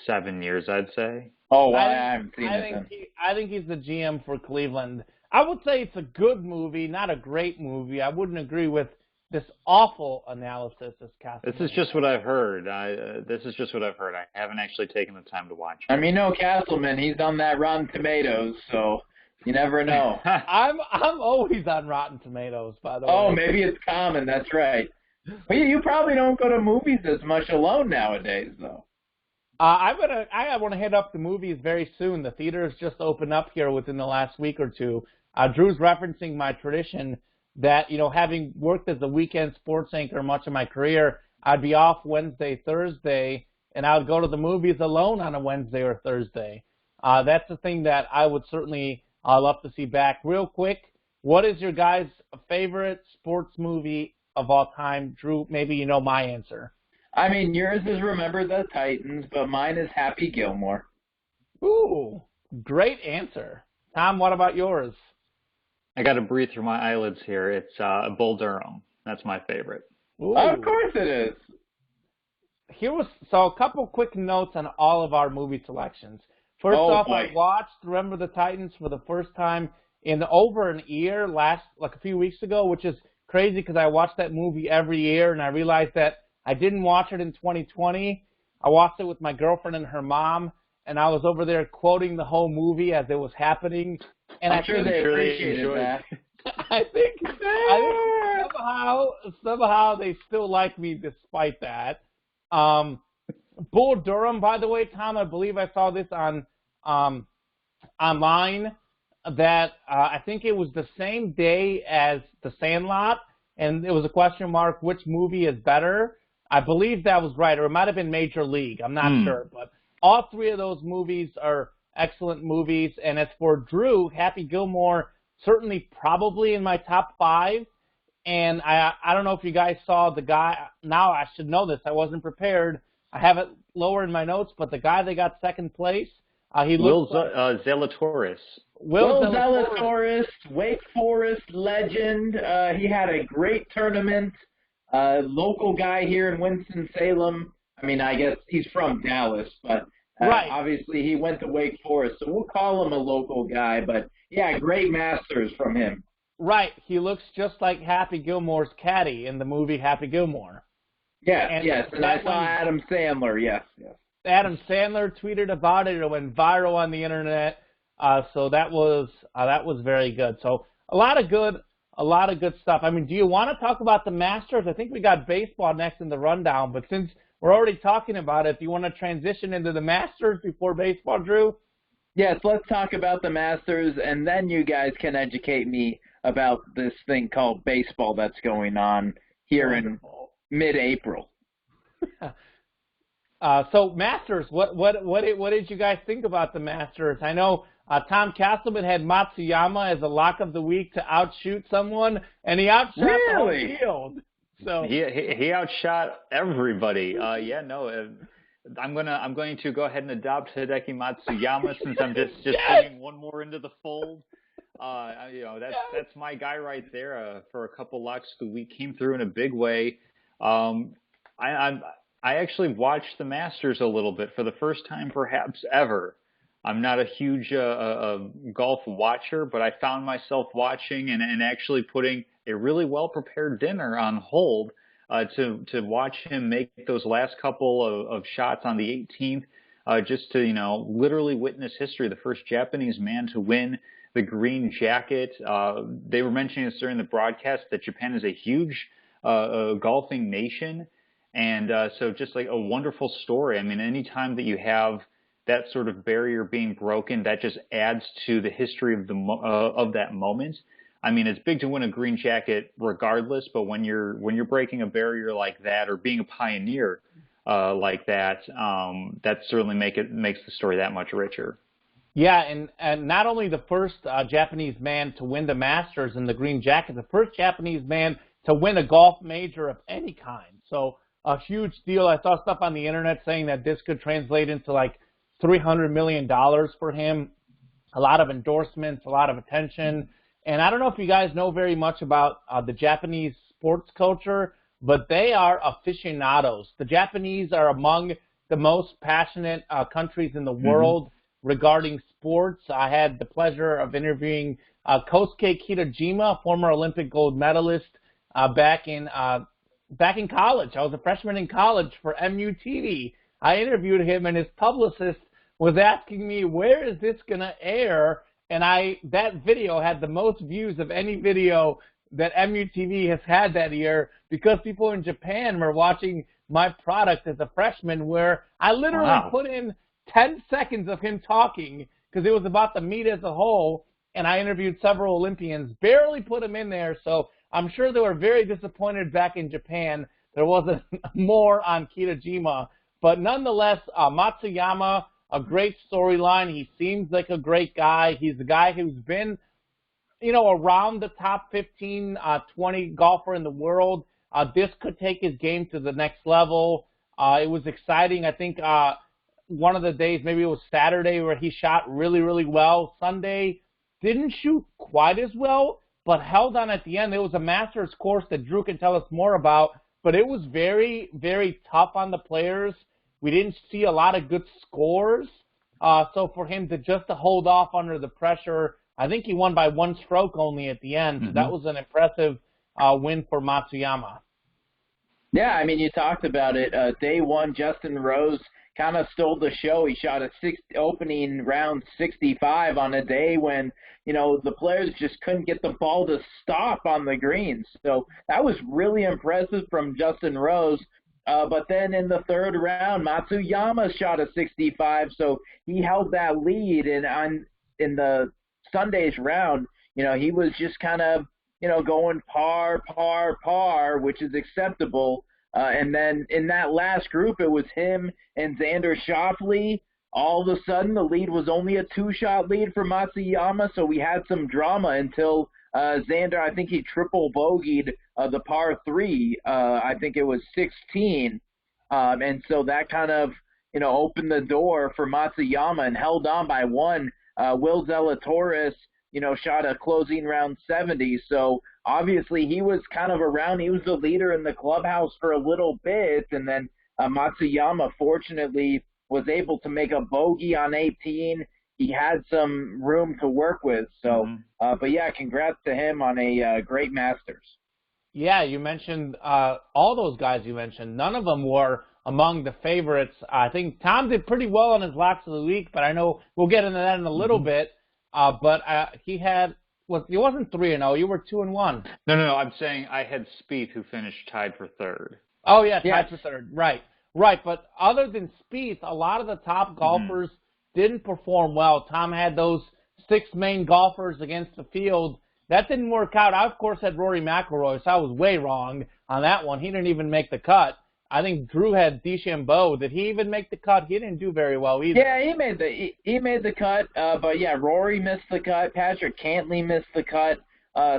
7 years, I'd say. Oh, well, I haven't seen it. I think he's the GM for Cleveland. I would say it's a good movie, not a great movie. I wouldn't agree with this awful analysis as Castleman. This is just what I've heard. This is just what I've heard. I haven't actually taken the time to watch it. I mean, no, Castleman, he's on that Rotten Tomatoes, so you never know. I'm always on Rotten Tomatoes, by the way. Oh, maybe it's common. That's right. But you probably don't go to movies as much alone nowadays, though. I want to hit up the movies very soon. The theaters just opened up here within the last week or two. Drew's referencing my tradition that, having worked as a weekend sports anchor much of my career, I'd be off Wednesday, Thursday, and I would go to the movies alone on a Wednesday or Thursday. That's the thing that I would certainly love to see back. Real quick, what is your guys' favorite sports movie of all time? Drew, maybe you know my answer. I mean, yours is Remember the Titans, but mine is Happy Gilmore. Ooh, great answer. Tom, what about yours? I got to breathe through my eyelids here. It's Bull Durham. That's my favorite. Ooh. Of course it is. So a couple quick notes on all of our movie selections. First off, boy. I watched Remember the Titans for the first time in over an year a few weeks ago, which is crazy because I watch that movie every year, and I realized that I didn't watch it in 2020. I watched it with my girlfriend and her mom, and I was over there quoting the whole movie as it was happening. And I'm sure they appreciated that. I think somehow they still like me despite that. Bull Durham, by the way, Tom, I believe I saw this on online that I think it was the same day as The Sandlot, and it was a question mark which movie is better. I believe that was right, or it might have been Major League. I'm not sure, but all three of those movies are excellent movies. And as for Drew, Happy Gilmore, certainly probably in my top 5. And I don't know if you guys saw the guy. Now I should know this. I wasn't prepared. I have it lower in my notes, but the guy that got second place, Will Zalatoris. Will Zalatoris, Wake Forest legend. He had a great tournament. Local guy here in Winston-Salem. I mean, I guess he's from Dallas, but right. Obviously he went to Wake Forest, so we'll call him a local guy. But, yeah, great Masters from him. Right. He looks just like Happy Gilmore's caddy in the movie Happy Gilmore. Yes. And I saw Adam Sandler, yes. Adam Sandler tweeted about it. It went viral on the internet. So that was very good. So a lot of good stuff. I mean, do you want to talk about the Masters? I think we got baseball next in the rundown, but since we're already talking about it, do you want to transition into the Masters before baseball, Drew? Yes, let's talk about the Masters, and then you guys can educate me about this thing called baseball that's going on here in mid-April. So Masters, what did you guys think about the Masters? I know Tom Castleman had Matsuyama as a lock of the week to outshoot someone, and he outshot the whole field. So he outshot everybody. I'm going to go ahead and adopt Hideki Matsuyama since I'm just bringing one more into the fold. That's my guy right there for a couple locks of the week. Came through in a big way. I actually watched the Masters a little bit for the first time perhaps ever. I'm not a huge golf watcher, but I found myself watching and actually putting a really well-prepared dinner on hold to watch him make those last couple of shots on the 18th, just to, literally witness history. The first Japanese man to win the green jacket. They were mentioning this during the broadcast that Japan is a huge golfing nation. And so just like a wonderful story. I mean, anytime that you have that sort of barrier being broken, that just adds to the history of that moment. I mean, it's big to win a green jacket regardless, but when you're breaking a barrier like that or being a pioneer like that, that certainly makes the story that much richer. Yeah, and not only the first Japanese man to win the Masters in the green jacket, the first Japanese man to win a golf major of any kind. So a huge deal. I saw stuff on the internet saying that this could translate into like $300 million for him. A lot of endorsements, a lot of attention. And I don't know if you guys know very much about the Japanese sports culture, but they are aficionados. The Japanese are among the most passionate countries in the world regarding sports. I had the pleasure of interviewing Kosuke Kitajima, former Olympic gold medalist. back in college. I was a freshman in college for MUTV. I interviewed him, and his publicist was asking me, where is this going to air? And that video had the most views of any video that MUTV has had that year because people in Japan were watching my product as a freshman, where I literally put in 10 seconds of him talking because it was about the meet as a whole, and I interviewed several Olympians, barely put him in there, so I'm sure they were very disappointed back in Japan there wasn't more on Kitajima. But nonetheless, Matsuyama, a great storyline. He seems like a great guy. He's a guy who's been, around the top 15, 20 golfer in the world. This could take his game to the next level. It was exciting. I think one of the days, maybe it was Saturday, where he shot really, really well. Sunday, didn't shoot quite as well, but held on at the end. It was a Masters course that Drew can tell us more about, but it was very, very tough on the players. We didn't see a lot of good scores. So for him to hold off under the pressure, I think he won by 1 stroke only at the end. So that was an impressive win for Matsuyama. Yeah, I mean, you talked about it. Day one, Justin Rose kind of stole the show. He shot a opening round 65 on a day when, the players just couldn't get the ball to stop on the greens. So that was really impressive from Justin Rose. But then in the third round, Matsuyama shot a 65, so he held that lead. And in the Sunday's round, he was just kind of, going par, which is acceptable. And then in that last group, it was him and Xander Schauffele. All of a sudden, the lead was only a 2-shot lead for Matsuyama, so we had some drama until Xander, I think he triple bogeyed the par 3. I think it was 16. And so that kind of, opened the door for Matsuyama and held on by 1. Will Zalatoris, shot a closing round 70. So obviously he was kind of around. He was the leader in the clubhouse for a little bit. And then Matsuyama, fortunately, was able to make a bogey on 18. He had some room to work with. So, but yeah, congrats to him on a great Masters. Yeah, you mentioned all those guys you mentioned. None of them were among the favorites. I think Tom did pretty well on his locks of the week, but I know we'll get into that in a little bit. But he wasn't 3-0. You were 2-1. No. I'm saying I had Spieth, who finished tied for third. Oh yeah, tied for third. Right. But other than Spieth, a lot of the top golfers didn't perform well. Tom had those 6 main golfers against the field. That didn't work out. I, of course, had Rory McIlroy, so I was way wrong on that one. He didn't even make the cut. I think Drew had DeChambeau. Did he even make the cut? He didn't do very well either. Yeah, he made the cut. But yeah, Rory missed the cut. Patrick Cantley missed the cut.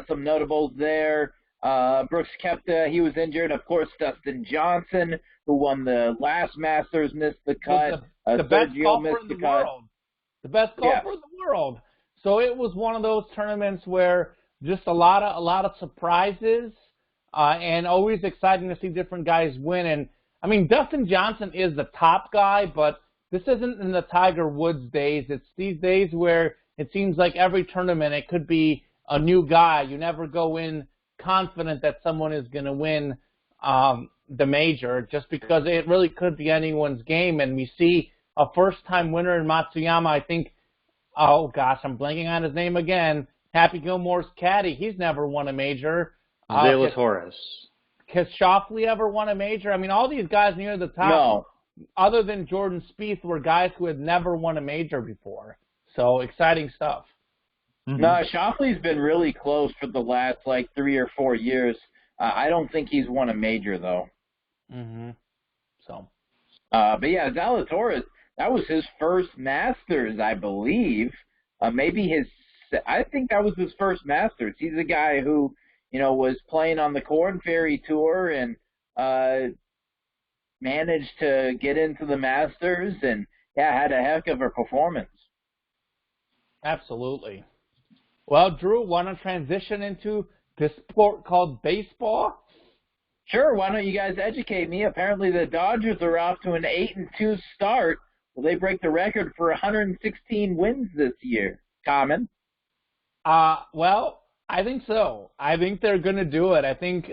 Some notables there. Brooks Koepka, he was injured. Of course, Dustin Johnson, who won the last Masters, missed the cut. The best Sergio golfer missed in the the cut. world. The best golfer in the world. So it was one of those tournaments where just a lot of surprises, and always exciting to see different guys win. And I mean, Dustin Johnson is the top guy, but this isn't in the Tiger Woods days. It's these days where it seems like every tournament it could be a new guy. You never go in confident that someone is going to win the major, just because it really could be anyone's game. And we see a first-time winner in Matsuyama. I think, oh gosh, I'm blanking on his name again. Happy Gilmore's caddy. He's never won a major. Zalatoris. Has Schauffele ever won a major? I mean, all these guys near the top, other than Jordan Spieth, were guys who had never won a major before. So exciting stuff. No, Schauffele's been really close for the last 3 or 4 years. I don't think he's won a major though. So, but yeah, Zalatoris, that was his first Masters, I believe. I think that was his first Masters. He's a guy who, was playing on the Korn Ferry Tour and managed to get into the Masters and, had a heck of a performance. Absolutely. Well, Drew, want to transition into this sport called baseball? Sure, why don't you guys educate me? Apparently the Dodgers are off to an 8-2 start. Will they break the record for 116 wins this year? Common. Well, I think so. I think they're going to do it. I think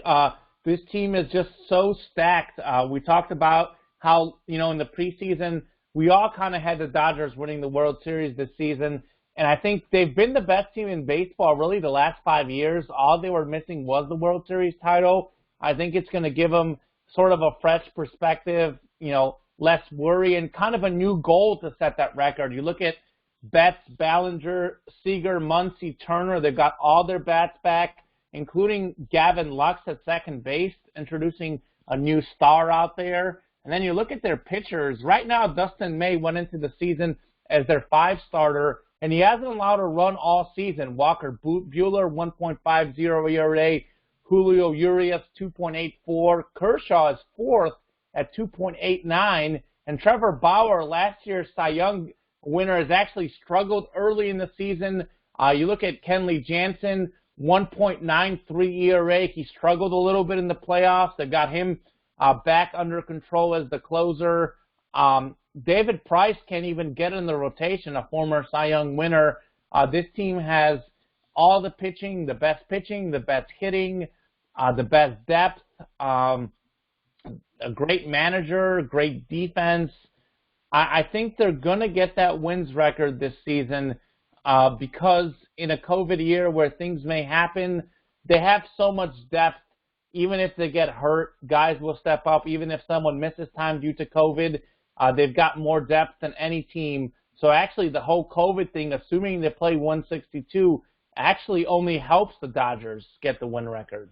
this team is just so stacked. We talked about how, in the preseason, we all kind of had the Dodgers winning the World Series this season. And I think they've been the best team in baseball really the last 5 years. All they were missing was the World Series title. I think it's going to give them sort of a fresh perspective, less worry, and kind of a new goal to set that record. You look at Betts, Ballinger, Seager, Muncy, Turner. They've got all their bats back, including Gavin Lux at second base, introducing a new star out there. And then you look at their pitchers. Right now, Dustin May went into the season as their 5 starter, and he hasn't allowed a run all season. Walker Buehler, 1.50 ERA. Julio Urias, 2.84. Kershaw is 4th at 2.89. And Trevor Bauer, last year's Cy Young winner, has actually struggled early in the season. You look at Kenley Jansen, 1.93 ERA. He struggled a little bit in the playoffs. They got him back under control as the closer. David Price can't even get in the rotation, a former Cy Young winner. This team has all the pitching, the best hitting, the best depth, a great manager, great defense. I think they're going to get that wins record this season because in a COVID year where things may happen, they have so much depth. Even if they get hurt, guys will step up. Even if someone misses time due to COVID, they've got more depth than any team. So actually the whole COVID thing, assuming they play 162, actually only helps the Dodgers get the win record.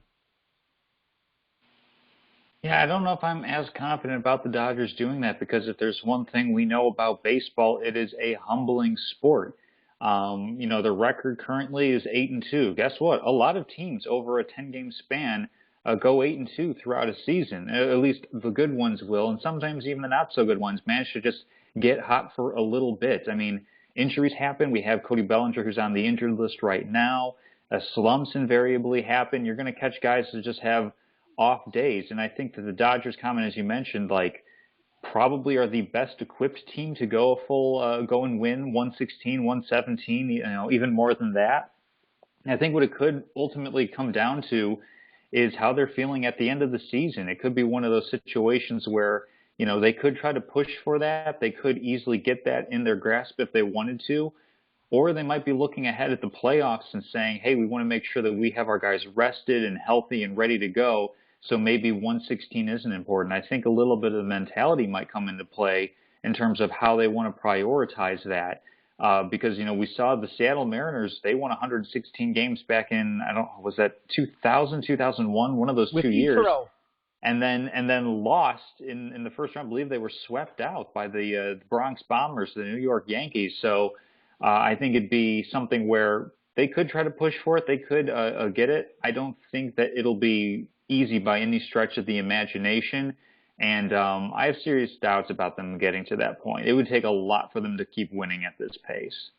Yeah, I don't know if I'm as confident about the Dodgers doing that, because if there's one thing we know about baseball, it is a humbling sport. The record currently is 8-2. Guess what? A lot of teams over a 10-game span go 8-2 throughout a season. At least the good ones will, and sometimes even the not so good ones manage to just get hot for a little bit. I mean, injuries happen. We have Cody Bellinger, who's on the injured list right now. Slumps invariably happen. You're going to catch guys that just have off days, and I think that the Dodgers, Common, as you mentioned, probably are the best equipped team to go go and win 116, 117, even more than that. And I think what it could ultimately come down to is how they're feeling at the end of the season. It could be one of those situations where, they could try to push for that. They could easily get that in their grasp if they wanted to, or they might be looking ahead at the playoffs and saying, hey, we want to make sure that we have our guys rested and healthy and ready to go. So maybe 116 isn't important. I think a little bit of the mentality might come into play in terms of how they want to prioritize that. Because, we saw the Seattle Mariners, they won 116 games back in, was that 2000, 2001, one of those with 2 years. Ichiro. And then lost in the first round. I believe they were swept out by the Bronx Bombers, the New York Yankees. So I think it'd be something where they could try to push for it. They could get it. I don't think that it'll be easy by any stretch of the imagination. And I have serious doubts about them getting to that point. It would take a lot for them to keep winning at this pace.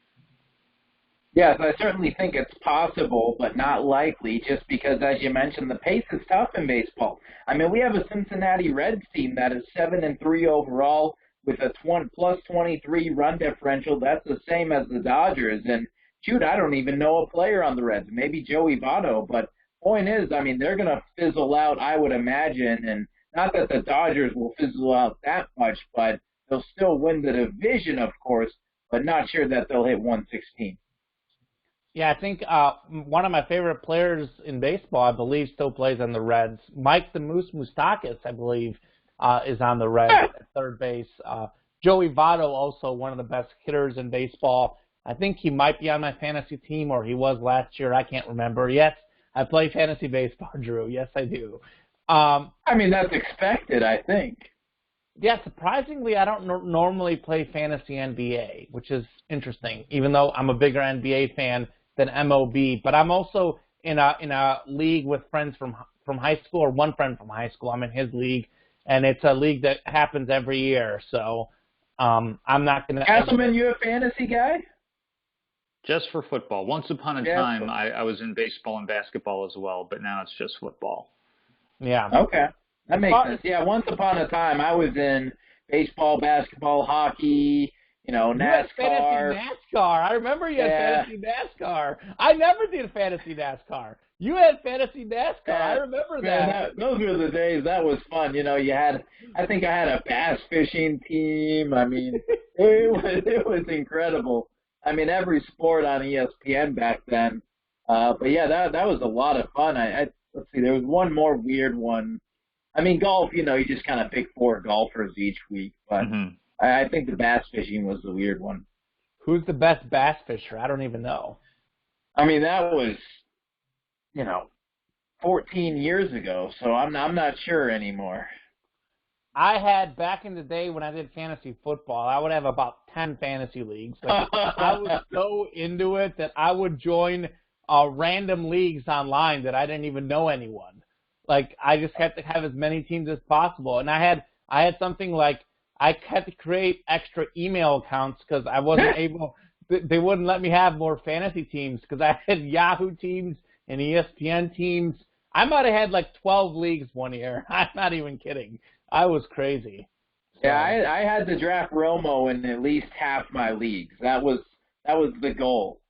Yes, I certainly think it's possible, but not likely, just because, as you mentioned, the pace is tough in baseball. I mean, we have a Cincinnati Reds team that is 7-3 overall with a plus 23 run differential. That's the same as the Dodgers. And, shoot, I don't even know a player on the Reds, maybe Joey Votto. But point is, I mean, they're going to fizzle out, I would imagine, and not that the Dodgers will fizzle out that much, but they'll still win the division, of course, but not sure that they'll hit 116. Yeah, I think one of my favorite players in baseball, I believe, still plays on the Reds. Mike the Moose Moustakas, I believe, is on the Reds at third base. Joey Votto, also one of the best hitters in baseball. I think he might be on my fantasy team, or he was last year. I can't remember. Yes, I play fantasy baseball, Drew. Yes, I do. I mean, that's expected, I think. Yeah, surprisingly, I don't normally play fantasy NBA, which is interesting, even though I'm a bigger NBA fan than MLB. But I'm also in a league with friends from high school, or one friend from high school. I'm in his league, and it's a league that happens every year. So I'm not going to. Castleman, you a fantasy guy? Just for football. Once upon a time, I was in baseball and basketball as well, but now it's just football. Yeah. Okay. That makes sense. Yeah, once upon a time, I was in baseball, basketball, hockey, You had NASCAR. fantasy NASCAR. I remember you had Yeah. fantasy NASCAR. I never did fantasy NASCAR. You had fantasy NASCAR. I remember Man, that. those were the days. That was fun. I think I had a bass fishing team. I mean, it was incredible. I mean, every sport on ESPN back then. But yeah, that was a lot of fun. Let's see, there was one more weird one. I mean, golf. You just kind of pick 4 golfers each week, but Mm-hmm. I think the bass fishing was the weird one. Who's the best bass fisher? I don't even know. I mean, that was 14 years ago, so I'm not sure anymore. I had back in the day when I did fantasy football, I would have about 10 fantasy leagues. Like, I was so into it that I would join random leagues online that I didn't even know anyone. Like, I just had to have as many teams as possible, and I had something like I had to create extra email accounts because I wasn't able. They wouldn't let me have more fantasy teams because I had Yahoo teams and ESPN teams. I might have had like 12 leagues one year. I'm not even kidding. I was crazy. So, Yeah, I had to draft Romo in at least half my leagues. That was the goal.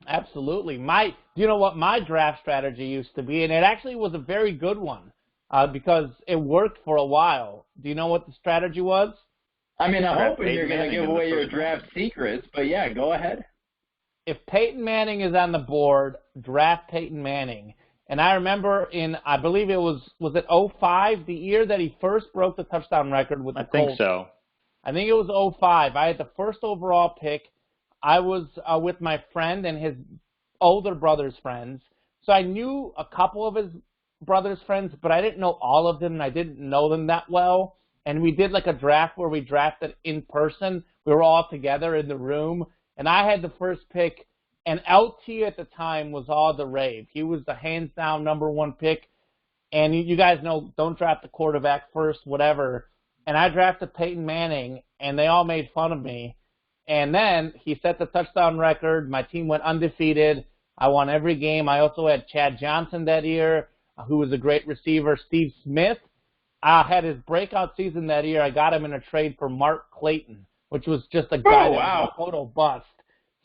absolutely. Do you know what my draft strategy used to be? And it actually was a very good one because it worked for a while. Do you know what the strategy was? I mean, I'm Draft hoping you're Peyton going to Manning give in the away your first draft secrets, but yeah, go ahead. If Peyton Manning is on the board, draft Peyton Manning. And I remember I believe it was it '05, the year that he first broke the touchdown record with the Colts? I think so. I think it was '05. I had the first overall pick. I was with my friend and his older brother's friends. So I knew a couple of his brother's friends, but I didn't know all of them, and I didn't know them that well. And we did like a draft where we drafted in person. We were all together in the room, and I had the first pick. And LT at the time was all the rave. He was the hands down number 1 pick. And you guys know, don't draft the quarterback first, whatever. And I drafted Peyton Manning, and they all made fun of me. And then he set the touchdown record. My team went undefeated. I won every game. I also had Chad Johnson that year, who was a great receiver. Steve Smith had his breakout season that year. I got him in a trade for Mark Clayton, which was just a guy that was a total bust.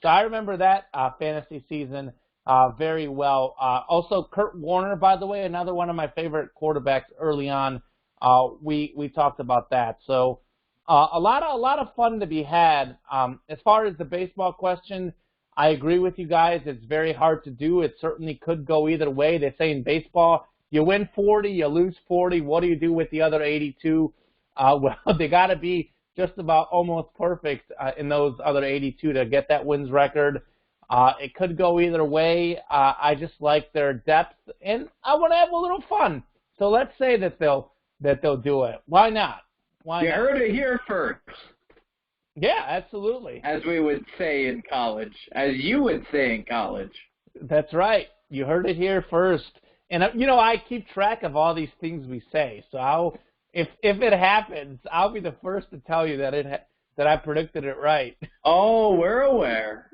So I remember that fantasy season very well. Also, Kurt Warner, by the way, another one of my favorite quarterbacks early on. We talked about that. So a lot of fun to be had. As far as the baseball question, I agree with you guys. It's very hard to do. It certainly could go either way. They say in baseball, you win 40, you lose 40. What do you do with the other 82? Well, they got to be just about almost perfect in those other 82 to get that wins record. It could go either way. I just like their depth, and I want to have a little fun. So let's say that they'll do it. Why not? Why You not? heard it here first, Yeah, absolutely. as we would say in college, as you would say in college. That's right. You heard it here first. And I keep track of all these things we say. So if it happens, I'll be the first to tell you that I predicted it right. Oh, we're aware.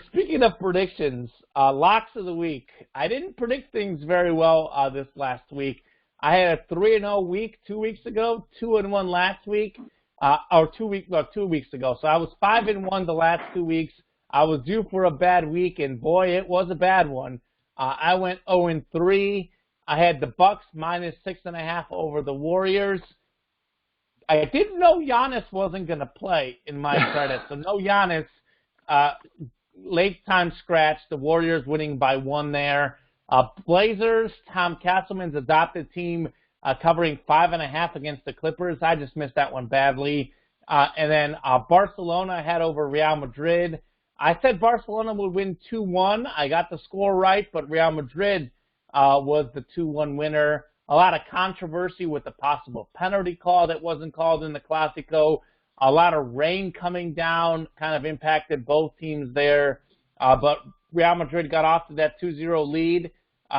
Speaking of predictions, locks of the week. I didn't predict things very well this last week. I had a 3-0 week 2 weeks ago, 2-1 last week, 2 weeks ago. So I was 5-1 the last 2 weeks. I was due for a bad week, and boy, it was a bad one. I went 0-3. I had the Bucks minus 6.5 over the Warriors. I didn't know Giannis wasn't going to play, in my credit. So no Giannis. Late time scratch. The Warriors winning by 1 there. Blazers, Tom Castleman's adopted team, covering 5.5 against the Clippers. I just missed that one badly. And then Barcelona had over Real Madrid. I said Barcelona would win 2-1. I got the score right, but Real Madrid was the 2-1 winner. A lot of controversy with the possible penalty call that wasn't called in the Clásico. A lot of rain coming down kind of impacted both teams there. But Real Madrid got off to that 2-0 lead.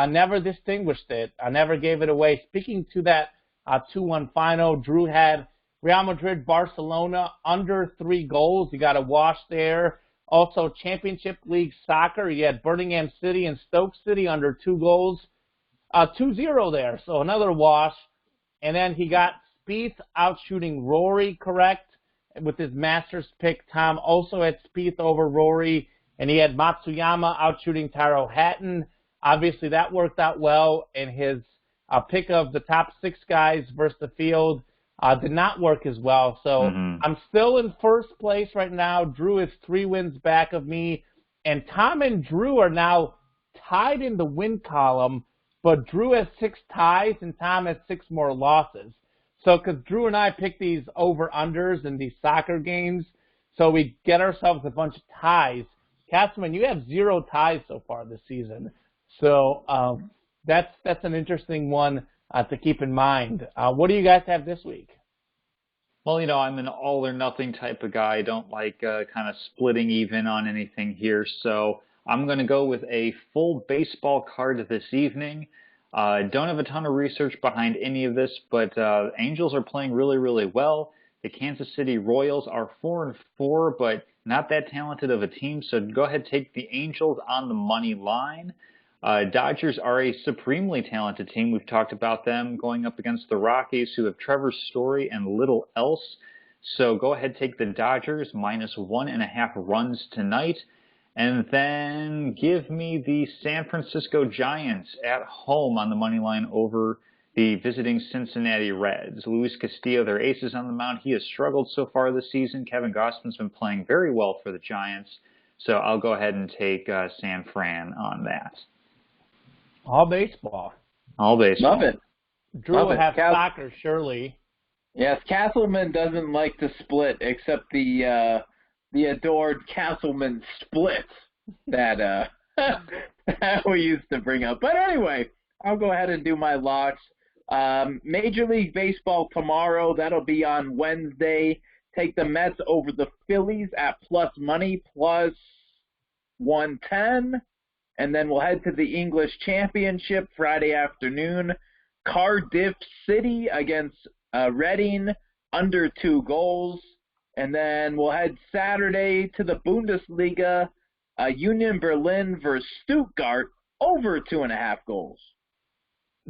Never distinguished it. I never gave it away. Speaking to that 2-1 final, Drew had Real Madrid, Barcelona under 3 goals. You got a wash there. Also, Championship League soccer, you had Birmingham City and Stoke City under 2 goals. 2-0 there, so another wash. And then he got Spieth out shooting Rory correct. with his Masters pick. Tom also had Spieth over Rory, and he had Matsuyama outshooting Taro Hatton. Obviously, that worked out well, and his pick of the top 6 guys versus the field did not work as well. So I'm still in first place right now. Drew is 3 wins back of me, and Tom and Drew are now tied in the win column, but Drew has 6 ties and Tom has 6 more losses. So because Drew and I pick these over-unders in these soccer games, so we get ourselves a bunch of ties. Castleman, you have 0 ties so far this season. So that's an interesting one to keep in mind. What do you guys have this week? Well, I'm an all-or-nothing type of guy. I don't like kind of splitting even on anything here. So I'm going to go with a full baseball card this evening. Don't have a ton of research behind any of this, but Angels are playing really, really well. The Kansas City Royals are 4-4, but not that talented of a team. So go ahead, take the Angels on the money line. Dodgers are a supremely talented team. We've talked about them going up against the Rockies, who have Trevor Story and little else. So go ahead, take the Dodgers -1.5 runs tonight. And then give me the San Francisco Giants at home on the money line over the visiting Cincinnati Reds. Luis Castillo, their ace, is on the mound. He has struggled so far this season. Kevin Gausman's been playing very well for the Giants. So I'll go ahead and take San Fran on that. All baseball. All baseball. Love it. Drew will have soccer, surely. Yes, Castleman doesn't like to split, except the adored Castleman split that we used to bring up. But anyway, I'll go ahead and do my locks. Major League Baseball tomorrow. That'll be on Wednesday. Take the Mets over the Phillies at plus money, plus 110. And then we'll head to the English Championship Friday afternoon. Cardiff City against Reading, under 2 goals. And then we'll head Saturday to the Bundesliga, Union Berlin versus Stuttgart, over 2.5 goals.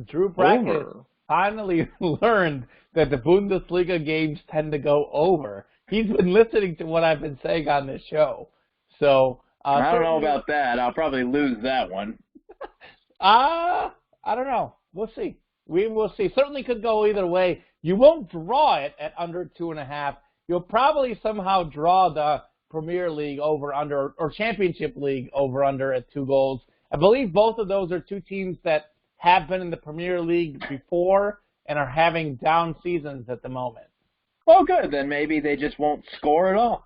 Drew Brackett finally learned that the Bundesliga games tend to go over. He's been listening to what I've been saying on this show. So I don't know about that. I'll probably lose that one. I don't know. We'll see. We will see. Certainly could go either way. You won't draw it at under 2.5. You'll probably somehow draw the Premier League over-under or Championship League over-under at 2 goals. I believe both of those are 2 teams that have been in the Premier League before and are having down seasons at the moment. Well, good. Then maybe they just won't score at all.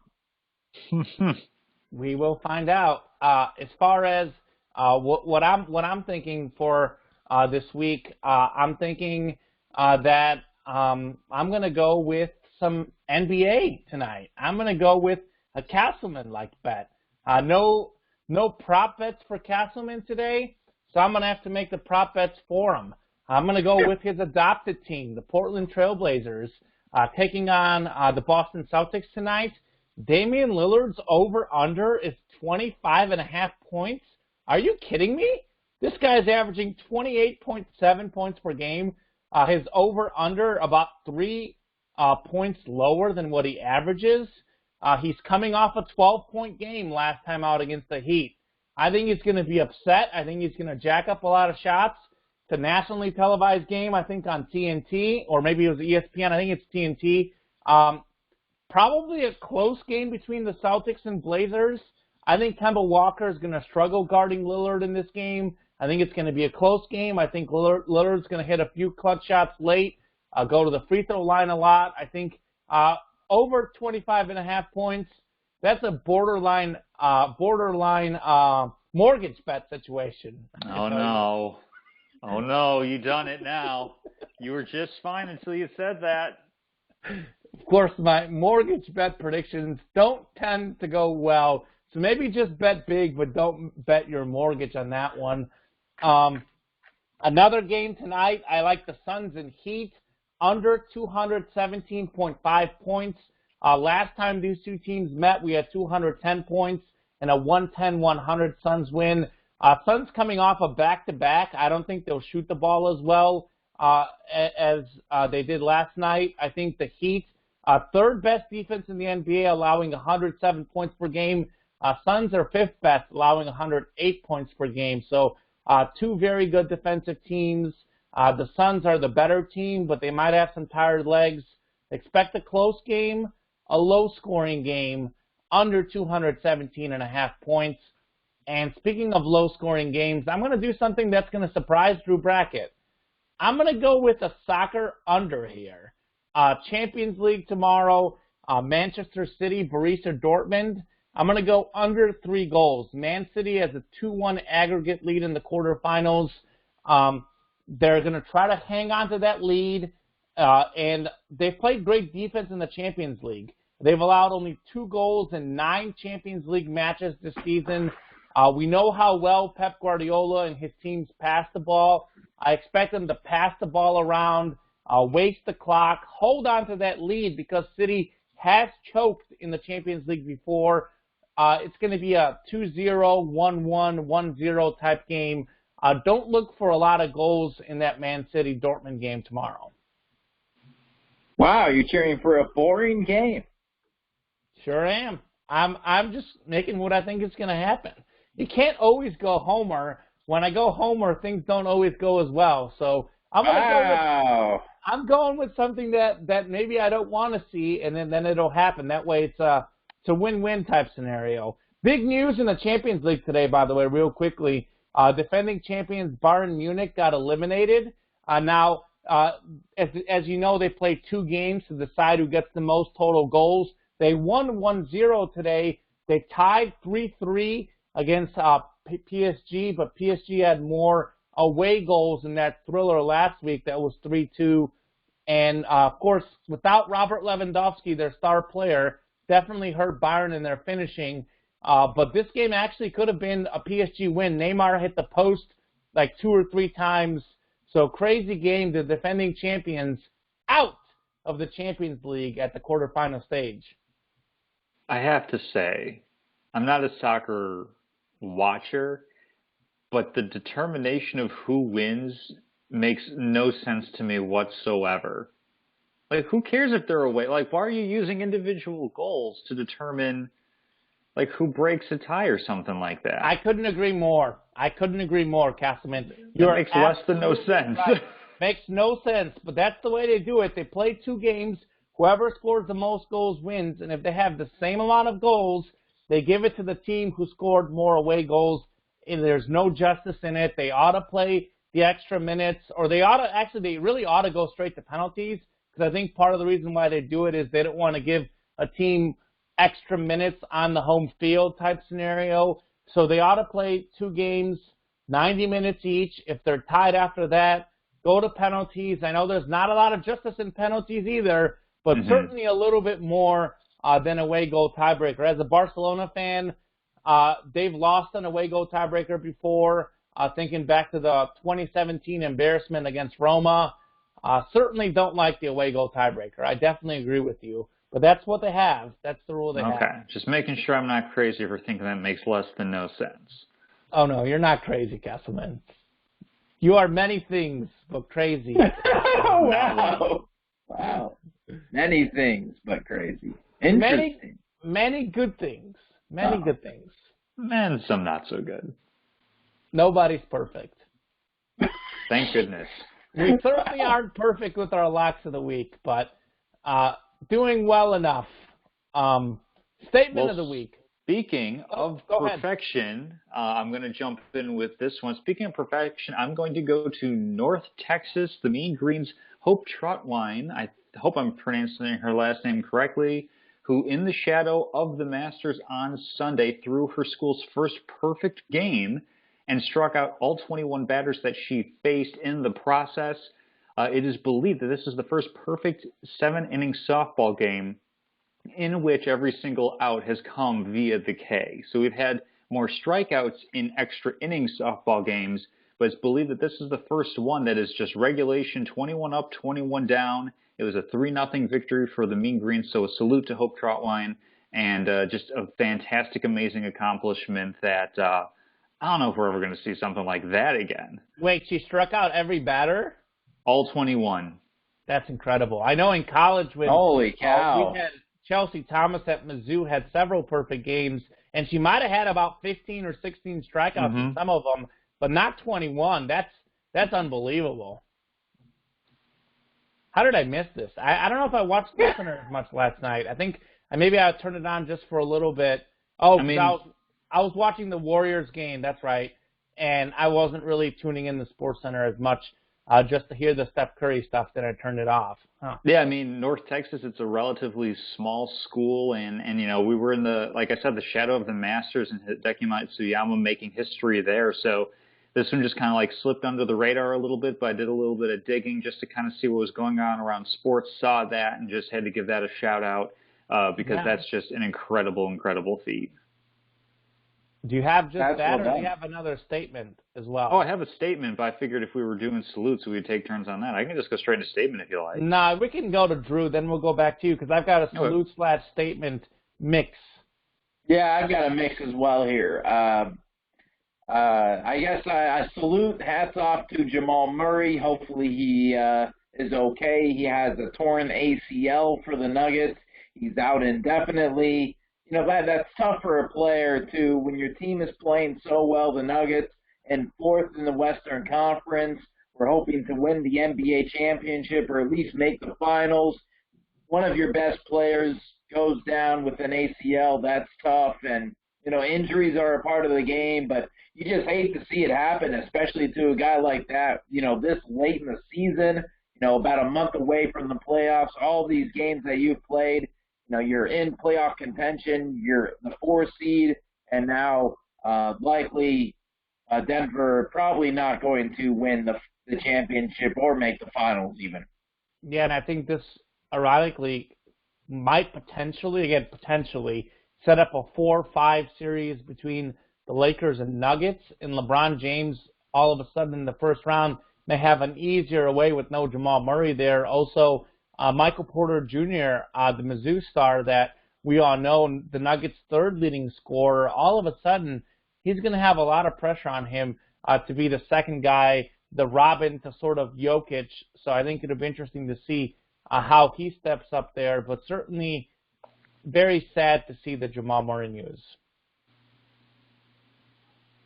We will find out. As far as what I'm thinking for this week, I'm thinking that I'm going to go with some NBA tonight. I'm going to go with a Castleman-like bet. No prop bets for Castleman today, so I'm going to have to make the prop bets for him. I'm going to go with his adopted team, the Portland Trailblazers, taking on the Boston Celtics tonight. Damian Lillard's over-under is 25.5 points. Are you kidding me? This guy's averaging 28.7 points per game. His over-under about 3 points lower than what he averages. He's coming off a 12-point game last time out against the Heat. I think he's going to be upset. I think he's going to jack up a lot of shots. It's a nationally televised game, I think, on TNT, or maybe it was ESPN. I think it's TNT. Probably a close game between the Celtics and Blazers. I think Kemba Walker is going to struggle guarding Lillard in this game. I think it's going to be a close game. I think Lillard's going to hit a few clutch shots late, go to the free throw line a lot. I think over 25.5 points, that's a borderline mortgage bet situation. Oh, no. Oh, no, you done it now. You were just fine until you said that. Of course, my mortgage bet predictions don't tend to go well, so maybe just bet big, but don't bet your mortgage on that one. Another game tonight, I like the Suns and Heat, under 217.5 points. Last time these 2 teams met, we had 210 points and a 110-100 Suns win. Suns coming off a back-to-back. I don't think they'll shoot the ball as well as they did last night. I think the Heat Third best defense in the NBA, allowing 107 points per game. Suns are fifth best, allowing 108 points per game. So two very good defensive teams. The Suns are the better team, but they might have some tired legs. Expect a close game, a low-scoring game, under 217.5 points. And speaking of low-scoring games, I'm going to do something that's going to surprise Drew Brackett. I'm going to go with a soccer under here. Champions League tomorrow, Manchester City, Borussia Dortmund. I'm going to go under 3 goals. Man City has a 2-1 aggregate lead in the quarterfinals. They're going to try to hang on to that lead, and they've played great defense in the Champions League. They've allowed only 2 goals in 9 Champions League matches this season. We know how well Pep Guardiola and his teams pass the ball. I expect them to pass the ball around, waste the clock, hold on to that lead because City has choked in the Champions League before. It's going to be a 2-0, 1-1, 1-0 type game. Don't look for a lot of goals in that Man City-Dortmund game tomorrow. Wow, you're cheering for a boring game. Sure am. I'm just making what I think is going to happen. You can't always go homer. When I go homer, things don't always go as well. So I'm going with something that maybe I don't want to see, and then it'll happen. That way it's a win-win type scenario. Big news in the Champions League today, by the way, real quickly. Defending champions Bayern Munich got eliminated. Now, as you know, they played 2 games to decide who gets the most total goals. They won 1-0 today. They tied 3-3 against PSG, but PSG had more away goals in that thriller last week that was 3-2. And, of course, without Robert Lewandowski, their star player, definitely hurt Bayern in their finishing. But this game actually could have been a PSG win. Neymar hit the post like 2 or 3 times. So crazy game. The defending champions out of the Champions League at the quarterfinal stage. I have to say, I'm not a soccer watcher, but the determination of who wins makes no sense to me whatsoever. Like, who cares if they're away? Like, why are you using individual goals to determine, like, who breaks a tie or something like that? I couldn't agree more. Castleman. That makes less than no sense. Right. Makes no sense, but that's the way they do it. They play 2 games. Whoever scores the most goals wins, and if they have the same amount of goals, they give it to the team who scored more away goals, and there's no justice in it. They ought to play the extra minutes, or they really ought to go straight to penalties, because I think part of the reason why they do it is they don't want to give a team extra minutes on the home field type scenario. So they ought to play 2 games, 90 minutes each. If they're tied after that, go to penalties. I know there's not a lot of justice in penalties either, but certainly a little bit more than away goal tiebreaker. As a Barcelona fan, they've lost an away goal tiebreaker before, thinking back to the 2017 embarrassment against Roma. Certainly don't like the away goal tiebreaker. I definitely agree with you. But that's what they have. That's the rule they have. Okay, just making sure I'm not crazy for thinking that makes less than no sense. Oh, no, you're not crazy, Castleman. You are many things, but crazy. Wow. Many things, but crazy. Interesting. Many good things. Many good things. And some not so good. Nobody's perfect. Thank goodness. We certainly aren't perfect with our locks of the week, but doing well enough. Statement of the week. Speaking of perfection, I'm going to jump in with this one. Speaking of perfection, I'm going to go to North Texas, the Mean Green's Hope Trautwein. I hope I'm pronouncing her last name correctly, who in the shadow of the Masters on Sunday threw her school's first perfect game and struck out all 21 batters that she faced in the process. It is believed that this is the first perfect 7-inning softball game in which every single out has come via the K. So we've had more strikeouts in extra inning softball games, but it's believed that this is the first one that is just regulation, 21 up, 21 down. It was a 3-0 victory for the Mean Green, so a salute to Hope Trautwein, and just a fantastic, amazing accomplishment that I don't know if we're ever going to see something like that again. Wait, she struck out every batter? All 21. That's incredible. I know in college with Holy cow. we had Chelsea Thomas at Mizzou had several perfect games, and she might have had about 15 or 16 strikeouts in some of them, but not 21. That's unbelievable. How did I miss this? I don't know if I watched the Center as much last night. I think maybe I turned it on just for a little bit. Oh, I was watching the Warriors game. That's right, and I wasn't really tuning in the Sports Center as much. Just to hear the Steph Curry stuff, then I turned it off. Huh. Yeah, I mean, North Texas, it's a relatively small school, and you know, we were in like I said, the shadow of the Masters and Hideki Matsuyama making history there. So this one just kind of like slipped under the radar a little bit, but I did a little bit of digging just to kind of see what was going on around sports, saw that, and just had to give that a shout out because that's just an incredible, incredible feat. Do you have just that, or do you have another statement as well? Oh, I have a statement, but I figured if we were doing salutes, we would take turns on that. I can just go straight into statement if you like. Nah, we can go to Drew, then we'll go back to you, because I've got a salute/statement mix. Yeah, I've got a mix as well here. I guess I salute, hats off to Jamal Murray. Hopefully he is okay. He has a torn ACL for the Nuggets. He's out indefinitely. You know, that's tough for a player, too, when your team is playing so well, the Nuggets, and fourth in the Western Conference. We're hoping to win the NBA championship or at least make the finals. One of your best players goes down with an ACL. That's tough. And, you know, injuries are a part of the game, but you just hate to see it happen, especially to a guy like that, you know, this late in the season, you know, about a month away from the playoffs, all these games that you've played. You know, you're in playoff contention, you're the 4th seed, and now likely Denver probably not going to win the championship or make the finals even. Yeah, and I think this, ironically, might potentially set up a 4-5 series between the Lakers and Nuggets, and LeBron James all of a sudden in the first round may have an easier way with no Jamal Murray there. Also, Michael Porter Jr., the Mizzou star that we all know, the Nuggets' 3rd leading scorer, all of a sudden he's going to have a lot of pressure on him to be the second guy, the Robin to sort of Jokic. So I think it'll be interesting to see how he steps up there, but certainly very sad to see the Jamal Murray news.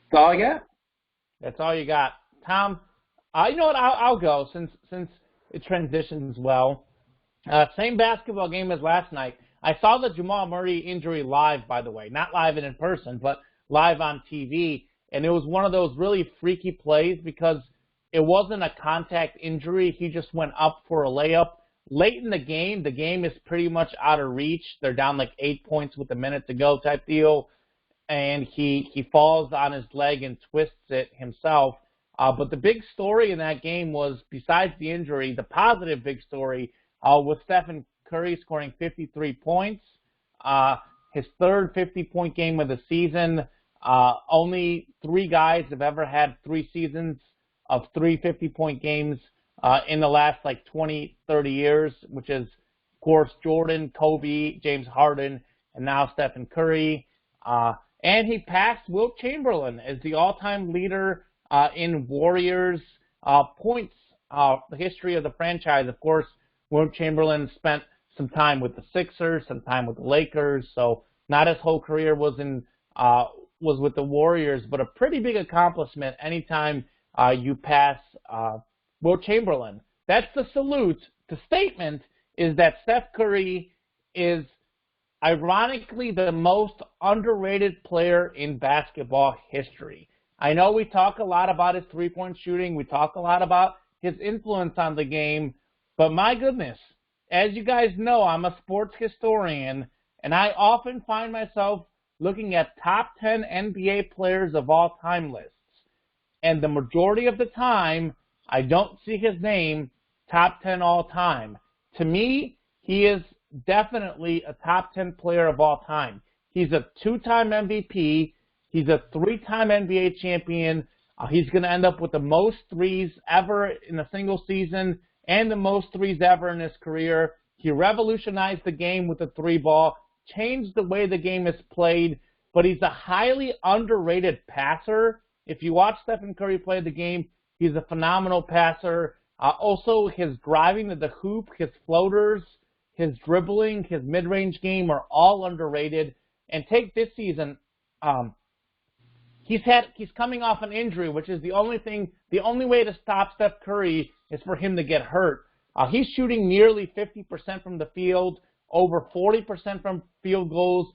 That's all I got? That's all you got. Tom, you know what, I'll go since it transitions well. Same basketball game as last night. I saw the Jamal Murray injury live, by the way. Not live and in person, but live on TV. And it was one of those really freaky plays because it wasn't a contact injury. He just went up for a layup. Late in the game is pretty much out of reach. They're down like 8 points with a minute to go type deal. And he falls on his leg and twists it himself. But the big story in that game was, besides the injury, the positive big story with Stephen Curry scoring 53 points, his 3rd 50-point game of the season. Only 3 guys have ever had 3 seasons of 3 50-point games in the last, 20, 30 years, which is, of course, Jordan, Kobe, James Harden, and now Stephen Curry. And he passed Wilt Chamberlain as the all-time leader in Warriors points, the history of the franchise. Of course, Wilt Chamberlain spent some time with the Sixers, some time with the Lakers, so not his whole career was with the Warriors, but a pretty big accomplishment anytime you pass Wilt Chamberlain. That's the salute. The statement is that Steph Curry is ironically the most underrated player in basketball history. I know we talk a lot about his three-point shooting. We talk a lot about his influence on the game. But my goodness, as you guys know, I'm a sports historian, and I often find myself looking at top 10 NBA players of all time lists. And the majority of the time, I don't see his name top 10 all time. To me, he is definitely a top 10 player of all time. He's a 2-time MVP. He's a 3-time NBA champion. He's going to end up with the most threes ever in a single season and the most threes ever in his career. He revolutionized the game with the 3-ball, changed the way the game is played, but he's a highly underrated passer. If you watch Stephen Curry play the game, he's a phenomenal passer. Also, his driving to the hoop, his floaters, his dribbling, his mid-range game are all underrated. And take this season, he's coming off an injury, which is the only way to stop Steph Curry is for him to get hurt. He's shooting nearly 50% from the field, over 40% from field goals,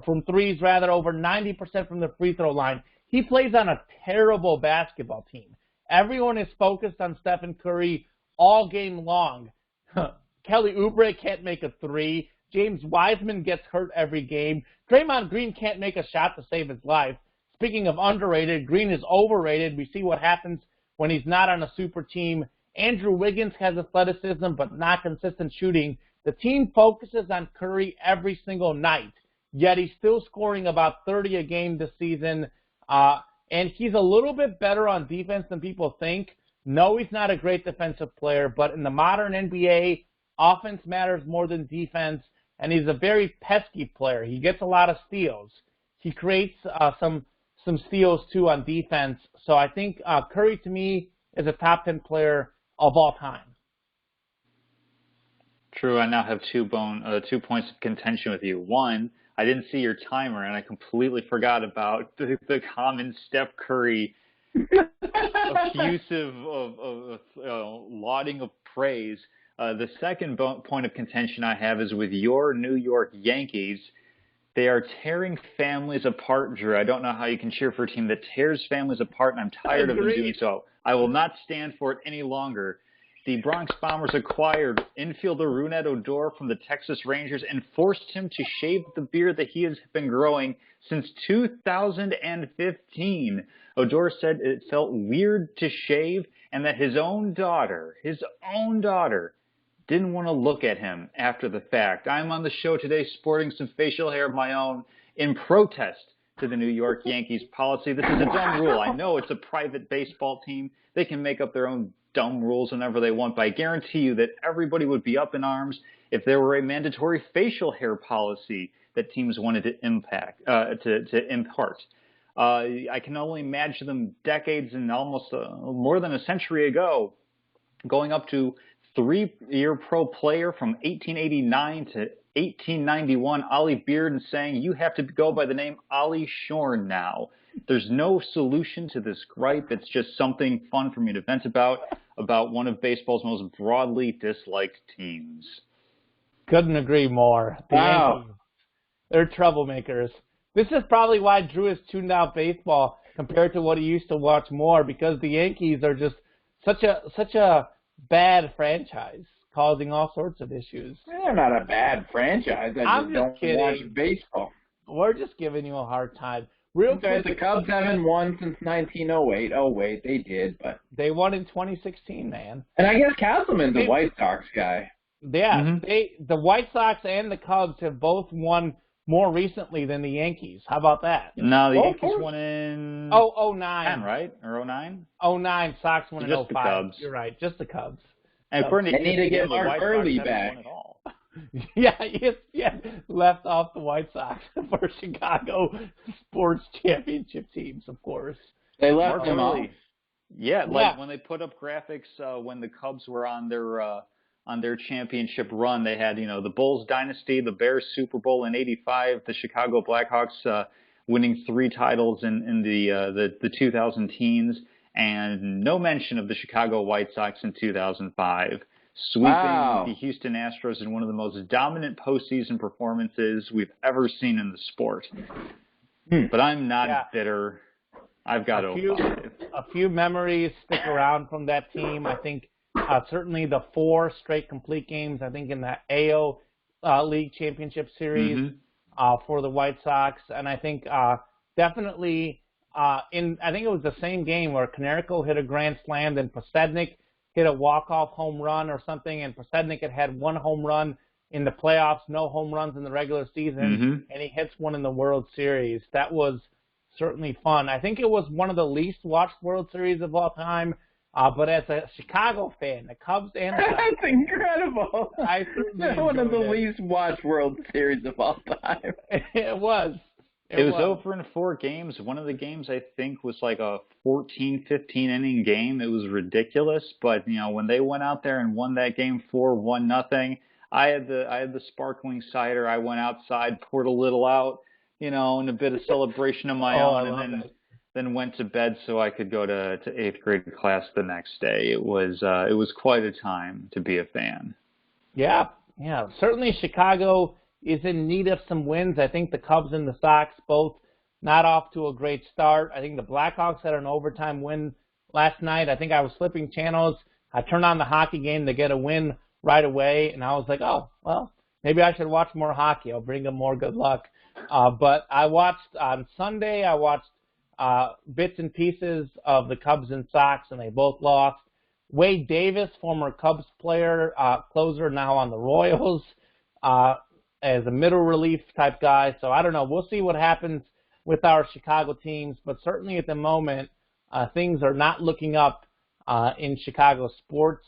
from threes rather, over 90% from the free throw line. He plays on a terrible basketball team. Everyone is focused on Stephen Curry all game long. Kelly Oubre can't make a three. James Wiseman gets hurt every game. Draymond Green can't make a shot to save his life. Speaking of underrated, Green is overrated. We see what happens when he's not on a super team. Andrew Wiggins has athleticism but not consistent shooting. The team focuses on Curry every single night, yet he's still scoring about 30 a game this season. And he's a little bit better on defense than people think. No, he's not a great defensive player, but in the modern NBA, offense matters more than defense, and he's a very pesky player. He gets a lot of steals. He creates some steals, too, on defense. So I think Curry, to me, is a top 10 player of all time. True. I now have 2 points of contention with you. One, I didn't see your timer, and I completely forgot about the common Steph Curry effusive of lauding of praise. The second point of contention I have is with your New York Yankees. They are tearing families apart, Drew. I don't know how you can cheer for a team that tears families apart, and I'm tired of them doing so. I will not stand for it any longer. The Bronx Bombers acquired infielder Rougned Odor from the Texas Rangers and forced him to shave the beard that he has been growing since 2015. Odor said it felt weird to shave and that his own daughter, didn't want to look at him after the fact. I'm on the show today sporting some facial hair of my own in protest to the New York Yankees policy. This is a dumb rule. I know it's a private baseball team. They can make up their own dumb rules whenever they want, but I guarantee you that everybody would be up in arms if there were a mandatory facial hair policy that teams wanted to impart. I can only imagine them decades and almost more than a century ago going up to 3-year pro player from 1889 to 1891, Ollie Beard, and saying, you have to go by the name Ollie Shorn now. There's no solution to this gripe. It's just something fun for me to vent about one of baseball's most broadly disliked teams. Couldn't agree more. The Yankees, they're troublemakers. This is probably why Drew has tuned out baseball compared to what he used to watch more, because the Yankees are just such a bad franchise, causing all sorts of issues. They're not a bad franchise. I just don't watch baseball. We're just giving you a hard time. The Cubs haven't won since 1908. Oh, wait, they did, but they won in 2016, man. And I guess Castleman's a White Sox guy. Yeah, the White Sox and the Cubs have both won more recently than the Yankees. How about that? No, the Yankees won in 09, right? Or 09? 09, Sox won in 05. Just the Cubs. You're right, just the Cubs. And they need to get Mark Early back. Yeah, left off the White Sox for Chicago sports championship teams, of course. They left him off. Yeah, when they put up graphics when the Cubs were on their championship run, they had the Bulls dynasty, the Bears Super Bowl in '85, the Chicago Blackhawks winning 3 titles in the 2000 teens, and no mention of the Chicago White Sox in 2005. Sweeping the Houston Astros in one of the most dominant postseason performances we've ever seen in the sport. But I'm not bitter. I've got a few memories stick around from that team. I think certainly the 4 straight complete games, I think in the AL League Championship Series for the White Sox. And I think definitely I think it was the same game where Konerko hit a grand slam, then Posednik hit a walk-off home run or something, and Posednik had 1 home run in the playoffs, no home runs in the regular season, and he hits one in the World Series. That was certainly fun. I think it was one of the least watched World Series of all time, but as a Chicago fan, the Cubs and the Sox, that's incredible. I certainly one of the it. least watched World Series of all time. It was. It was over in 4 games. One of the games I think was like a 14, 15 inning game. It was ridiculous. But when they went out there and won that game 4-1-0, I had the sparkling cider. I went outside, poured a little out, and a bit of celebration of my own, and then went to bed so I could go to 8th grade class the next day. It was quite a time to be a fan. Yeah. Certainly Chicago is in need of some wins. I think the Cubs and the Sox both not off to a great start. I think the Blackhawks had an overtime win last night. I think I was flipping channels. I turned on the hockey game to get a win right away, and I was like, oh, well, maybe I should watch more hockey. I'll bring them more good luck. But I watched on Sunday, I watched bits and pieces of the Cubs and Sox, and they both lost. Wade Davis, former Cubs player, closer now on the Royals, as a middle relief type guy. So I don't know. We'll see what happens with our Chicago teams, but certainly at the moment, things are not looking up in Chicago sports.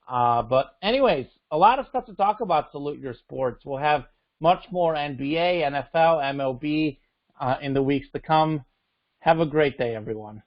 But anyways, a lot of stuff to talk about, Salute Your Sports. We'll have much more NBA, NFL, MLB in the weeks to come. Have a great day, everyone.